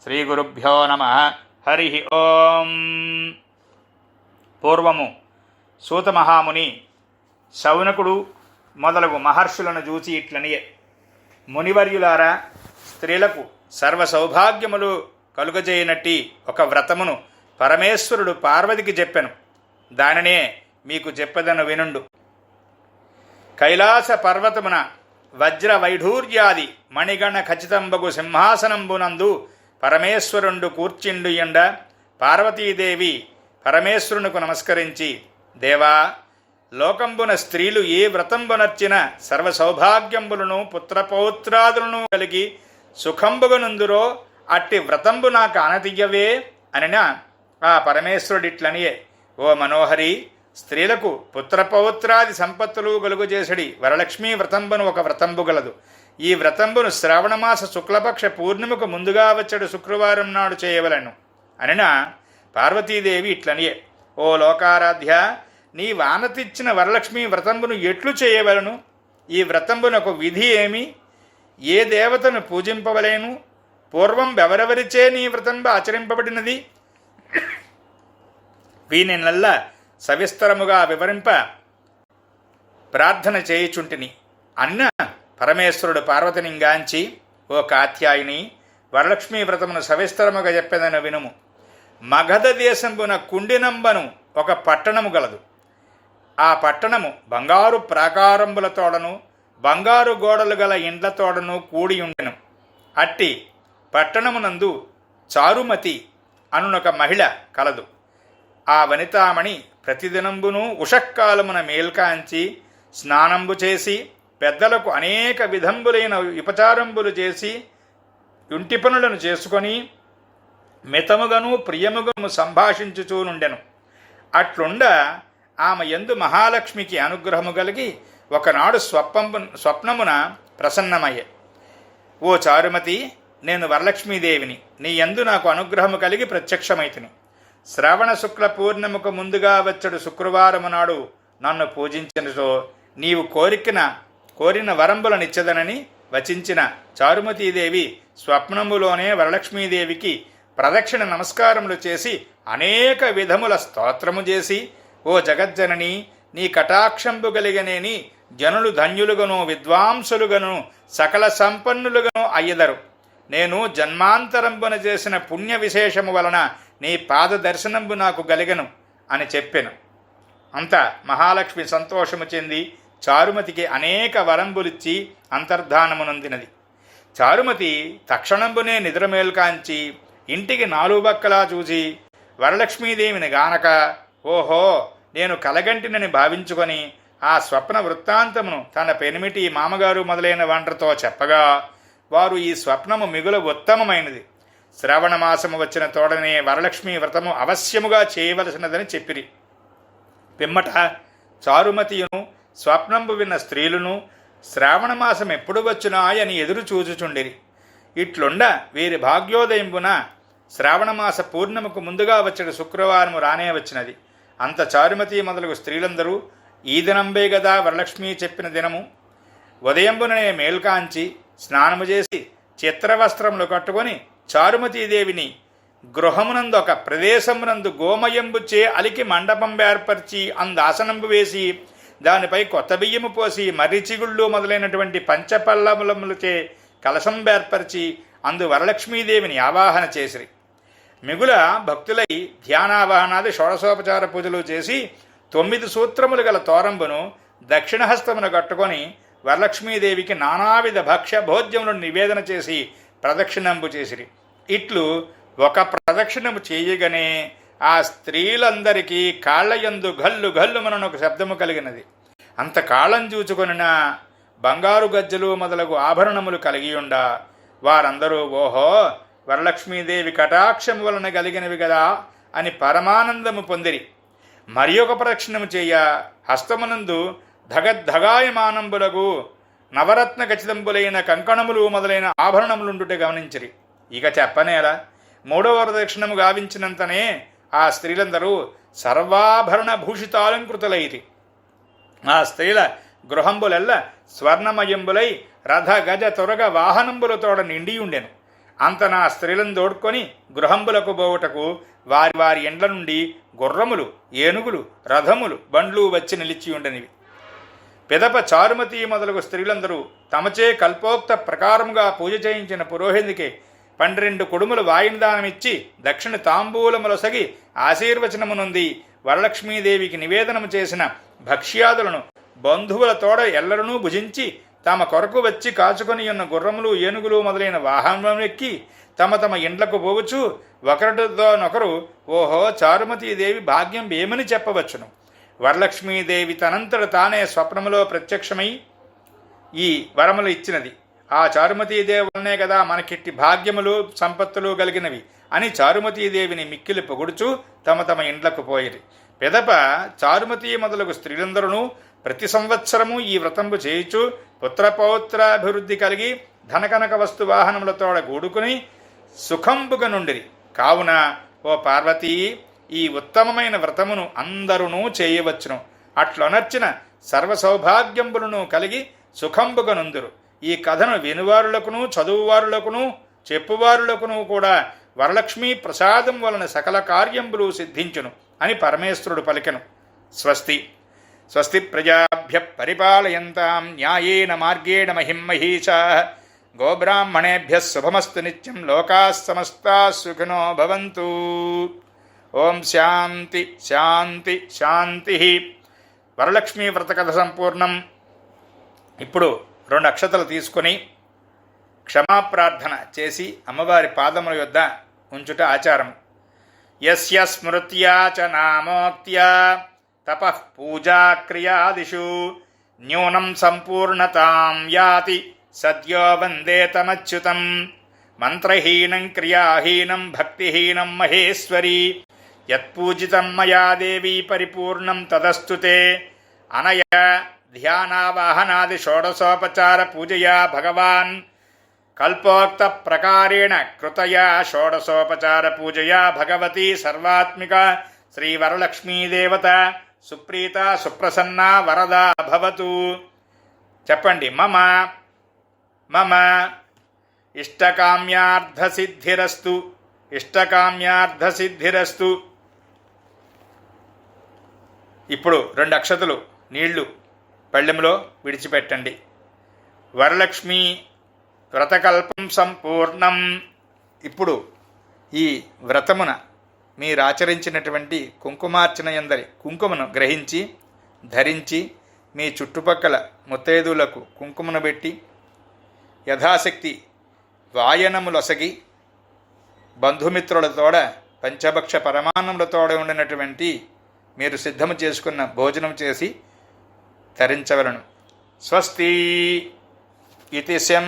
Speaker 1: శ్రీ గురుభ్యో నమః. హరి ఓం. పూర్వము సూత మహాముని శౌనకుడు మొదలగు మహర్షులను చూచి ఇట్లనియే. మునివర్యులారా, స్త్రీలకు సర్వ సౌభాగ్యములు కలుగజేయనట్టి ఒక వ్రతమును పరమేశ్వరుడు పార్వతికి చెప్పెను. దానినే మీకు చెప్పదను వినుండు. కైలాస పర్వతమున వజ్ర వైఢూర్యాది మణిగణ ఖచ్చితంబగు సింహాసనంబునందు పరమేశ్వరుండు కూర్చిండు ఎండ పార్వతీదేవి పరమేశ్వరునకు నమస్కరించి, దేవా, లోకంబున స్త్రీలు ఏ వ్రతంబునర్చిన సర్వ సౌభాగ్యంబులను పుత్రపౌత్రాదులను కలిగి సుఖంబుగనుందురో అట్టి వ్రతంబు నాకు ఆనతియ్యవే అనిన ఆ పరమేశ్వరుడిట్లనియే. ఓ మనోహరి, స్త్రీలకు పుత్రపౌత్రాది సంపత్తులు గలుగుచేసడి వరలక్ష్మీ వ్రతంబును ఒక వ్రతంబు గలదు. ఈ వ్రతంబును శ్రావణమాస శుక్లపక్ష పూర్ణిమకు ముందుగా వచ్చడు శుక్రవారం నాడు చేయవలను అనిన పార్వతీదేవి ఇట్లనియే. ఓ లోకారాధ్య, నీ వానతిచ్చిన వరలక్ష్మీ వ్రతంబును ఎట్లు చేయవలను ఈ వ్రతంబునకు విధి ఏమి? ఏ దేవతను పూజింపవలేను? పూర్వం ఎవరెవరిచే నీ వ్రతంబు ఆచరింపబడినది? వీనినల్లా సవిస్తరముగా వివరింప ప్రార్థన చేయుచుంటిని అన్న పరమేశ్వరుడు పార్వతినింగాంచి, ఓ కాత్యాయిని, వరలక్ష్మీ వ్రతమును సవిస్తరముగా చెప్పేదను వినుము. మగధ దేశంబున కుండినంబను ఒక పట్టణము గలదు. ఆ పట్టణము బంగారు ప్రాకారంబులతోడను బంగారు గోడలు గల ఇండ్లతోడను కూడి ఉండెను. అట్టి పట్టణమునందు చారుమతి అనునొక మహిళ కలదు. ఆ వనితామణి ప్రతిదినంబును ఉషక్కాలమున మేల్కాంచి స్నానంబు చేసి పెద్దలకు అనేక విధంబులైన ఉపచారంబులు చేసి ఇంటి పనులను చేసుకొని మితముగను ప్రియముగను సంభాషించుచూనుండెను. అట్లుండ ఆమె యందు మహాలక్ష్మికి అనుగ్రహము కలిగి ఒకనాడు స్వప్నమున ప్రసన్నమయ్యే. ఓ చారుమతి, నేను వరలక్ష్మీదేవిని. నీ యందు నాకు అనుగ్రహము కలిగి ప్రత్యక్షమైతిని. శ్రావణ శుక్ల పూర్ణిమకు ముందుగా వచ్చడు శుక్రవారము నాడు నన్ను పూజించినతో నీవు కోరిన వరంబులనిచ్చదనని వచించిన చారుమతీదేవి స్వప్నములోనే వరలక్ష్మీదేవికి ప్రదక్షిణ నమస్కారములు చేసి అనేక విధముల స్తోత్రము చేసి, ఓ జగజ్జనని, నీ కటాక్షంబు కలిగనేని జనులు ధన్యులుగను విద్వాంసులుగను సకల సంపన్నులుగను అయ్యదరు. నేను జన్మాంతరంబున చేసిన పుణ్య విశేషము వలన నీ పాద దర్శనంబు నాకు గలిగను అని చెప్పెను. అంత మహాలక్ష్మి సంతోషము చెంది చారుమతికి అనేక వరంబులిచ్చి అంతర్ధానమునొందినది. చారుమతి తక్షణంబునే నిద్రమేల్కాంచి ఇంటికి నాలుగు బక్కలా చూసి వరలక్ష్మీదేవిని గానక, ఓహో, నేను కలగంటినని భావించుకొని ఆ స్వప్న వృత్తాంతమును తన పెనిమిటి మామగారు మొదలైన వాండ్రతో చెప్పగా, వారు ఈ స్వప్నము మిగుల ఉత్తమమైనది. శ్రావణమాసము వచ్చిన తోడనే వరలక్ష్మీ వ్రతము అవశ్యముగా చేయవలసినదని చెప్పిరి. పిమ్మట చారుమతియును స్వప్నంబు విన్న స్త్రీలను శ్రావణమాసం ఎప్పుడు వచ్చునాయని ఎదురు చూచుచుండిరి. ఇట్లుండ వీరి భాగ్యోదయంబున శ్రావణమాస పూర్ణిమకు ముందుగా వచ్చేడు శుక్రవారము రానే వచ్చినది. అంత చారుమతి మొదలగు స్త్రీలందరూ ఈ దినంబే గదా వరలక్ష్మి చెప్పిన దినము. ఉదయంబుననే మేల్కాంచి స్నానము చేసి చిత్రవస్త్రములు కట్టుకొని చారుమతీదేవిని గృహమునందు ఒక ప్రదేశమునందు గోమయంబుచే అలికి మండపం ఏర్పరిచి ఆసనంబు వేసి దానిపై కొత్త బియ్యము పోసి మర్రిచిగుళ్ళు మొదలైనటువంటి పంచపల్లములములచే కలశం ఏర్పరిచి అందు వరలక్ష్మీదేవిని ఆవాహన చేసిరి. మిగుల భక్తులై ధ్యానావాహనాది షోడశోపచార పూజలు చేసి 9 సూత్రములు గల తోరంబును దక్షిణహస్తమును కట్టుకొని వరలక్ష్మీదేవికి నానావిధ భక్ష్య భోజ్యములను నివేదన చేసి ప్రదక్షిణంబు చేసిరి. ఇట్లు ఒక ప్రదక్షిణము చేయగానే ఆ స్త్రీలందరికీ కాళ్లయందు గల్లు గల్లుమనను ఒక శబ్దము కలిగినది. అంత కాళ్ళం చూచుకొనిన బంగారు గజ్జలు మొదలగు ఆభరణములు కలిగియుండ వారందరూ, ఓహో, వరలక్ష్మీదేవి కటాక్షము వలన కలిగినవి గదా అని పరమానందము పొందిరి. మరి ఒక ప్రదక్షిణము చేయ హస్తమునందు ధగద్ధగాయమానంబులగు నవరత్న ఖచ్చితంబులైన కంకణములు మొదలైన ఆభరణములుండుట గమనించిరి. ఇక చెప్పనేలా, 3వ ప్రదక్షిణము గావించినంతనే ఆ స్త్రీలందరూ సర్వాభరణ భూషితాలంకృతులైరి. ఆ స్త్రీల గృహంబులెల్ల స్వర్ణమయంబులై రథ గజ తొరగ వాహనంబులతోడ నిండియుండెను. అంత నా స్త్రీలను తోడ్కొని గృహంబులకు పోవుటకు వారి వారి ఎండ్ల నుండి గుర్రములు, ఏనుగులు, రథములు, బండ్లు వచ్చి నిలిచియుండనివి. పిదప చారుమతి మొదలగు స్త్రీలందరూ తమచే కల్పోక్త ప్రకారముగా పూజ చేయించిన పురోహితునికి 12 కుడుములు వాయినదానమిచ్చి దక్షిణ తాంబూలములొసగి ఆశీర్వచనమునుంది వరలక్ష్మీదేవికి నివేదనము చేసిన భక్ష్యాదులను బంధువుల తోడ ఎల్లరనూ భుజించి తమ కొరకు వచ్చి కాచుకొని ఉన్న గుర్రములు, ఏనుగులు మొదలైన వాహనములెక్కి తమ తమ ఇండ్లకు పోవచ్చు ఒకరితోనొకరు, ఓహో, చారుమతీదేవి భాగ్యం ఏమని చెప్పవచ్చును. వరలక్ష్మీదేవి తనంతట తానే స్వప్నములో ప్రత్యక్షమై ఈ వరములు ఇచ్చినది. ఆ చారుమతీదేవి వల్లనే కదా మనకిట్టి భాగ్యములు సంపత్తులు కలిగినవి అని చారుమతీదేవిని మిక్కిలి పొగుడుచు తమ తమ ఇండ్లకు పోయిరి. పిదప చారుమతి మొదలగు స్త్రీలందరూ ప్రతి సంవత్సరము ఈ వ్రతంబు చేయుచు పుత్రపౌత్రాభివృద్ధి కలిగి ధనకనక వస్తు వాహనములతోడ గూడుకుని సుఖంబుగా నుండిరి. కావున ఓ పార్వతీ, ఈ ఉత్తమమైన వ్రతమును అందరూ చేయవచ్చును. అట్లొనర్చిన సర్వసౌభాగ్యంబులను కలిగి సుఖంబుగనుందురు. ఈ కథను వినువారులకును చదువువారులకును చెప్పువారులకును కూడా వరలక్ష్మీ ప్రసాదం వలన సకల కార్యంబులు సిద్ధించును అని పరమేశ్వరుడు పలికెను. స్వస్తి స్వస్తి ప్రజాభ్య పరిపాలయంతాం న్యాయేన మార్గేణ మహిం మహీషాః గోబ్రాహ్మణేభ్యః శుభమస్తు నిత్యం లోకాః సమస్తాః సుఖినో భవంతు. ఓం శాంతి శాంతి శాంతి. వరలక్ష్మీ వ్రత కథ సంపూర్ణం. ఇప్పుడు 2 అక్షతలు తీసుకొని క్షమాప్రార్థన చేసి అమ్మవారి పాదముల యొద్ద ఉంచుట ఆచారం. యస్య స్మృత్యా చ నామోక్త్యా తపః పూజాక్రియాదిషు న్యూనం సంపూర్ణతాం యాతి సద్యో వందేతమచ్యుతం. మంత్రహీనం క్రియాహీనం భక్తిహీనం మహేశ్వరీ యత్పూజితం మయా దేవీ పరిపూర్ణం తదస్తు తే. అనయా ధ్యానావాహనాది షోడశోపచార పూజయా భగవాన్ కల్పోక్త ప్రకారేణ కృతయా షోడశోపచార పూజయా భగవతి సర్వాత్మిక శ్రీవరలక్ష్మీదేవత సుప్రీత సుప్రసన్న వరదా భవతు. చెప్పండి. మమ మమ ఇష్టకామ్యార్థసిద్ధిరస్తు ఇష్టకామ్యార్థసిద్ధిరస్తు. ఇప్పుడు 2 అక్షతలు నీళ్లు పళ్ళెంలో విడిచిపెట్టండి. వరలక్ష్మి వ్రతకల్పం సంపూర్ణం. ఇప్పుడు ఈ వ్రతమున మీరాచరించినటువంటి కుంకుమార్చన యందరి కుంకుమను గ్రహించి ధరించి మీ చుట్టుపక్కల ముత్తైదువులకు కుంకుమను పెట్టి యథాశక్తి వాయనములొసగి బంధుమిత్రులతోడ పంచభక్ష పరమాన్నములతోడ ఉండినటువంటి మీరు సిద్ధము చేసుకున్న భోజనం చేసి తరించవలను. స్వస్తి ఇతి శం.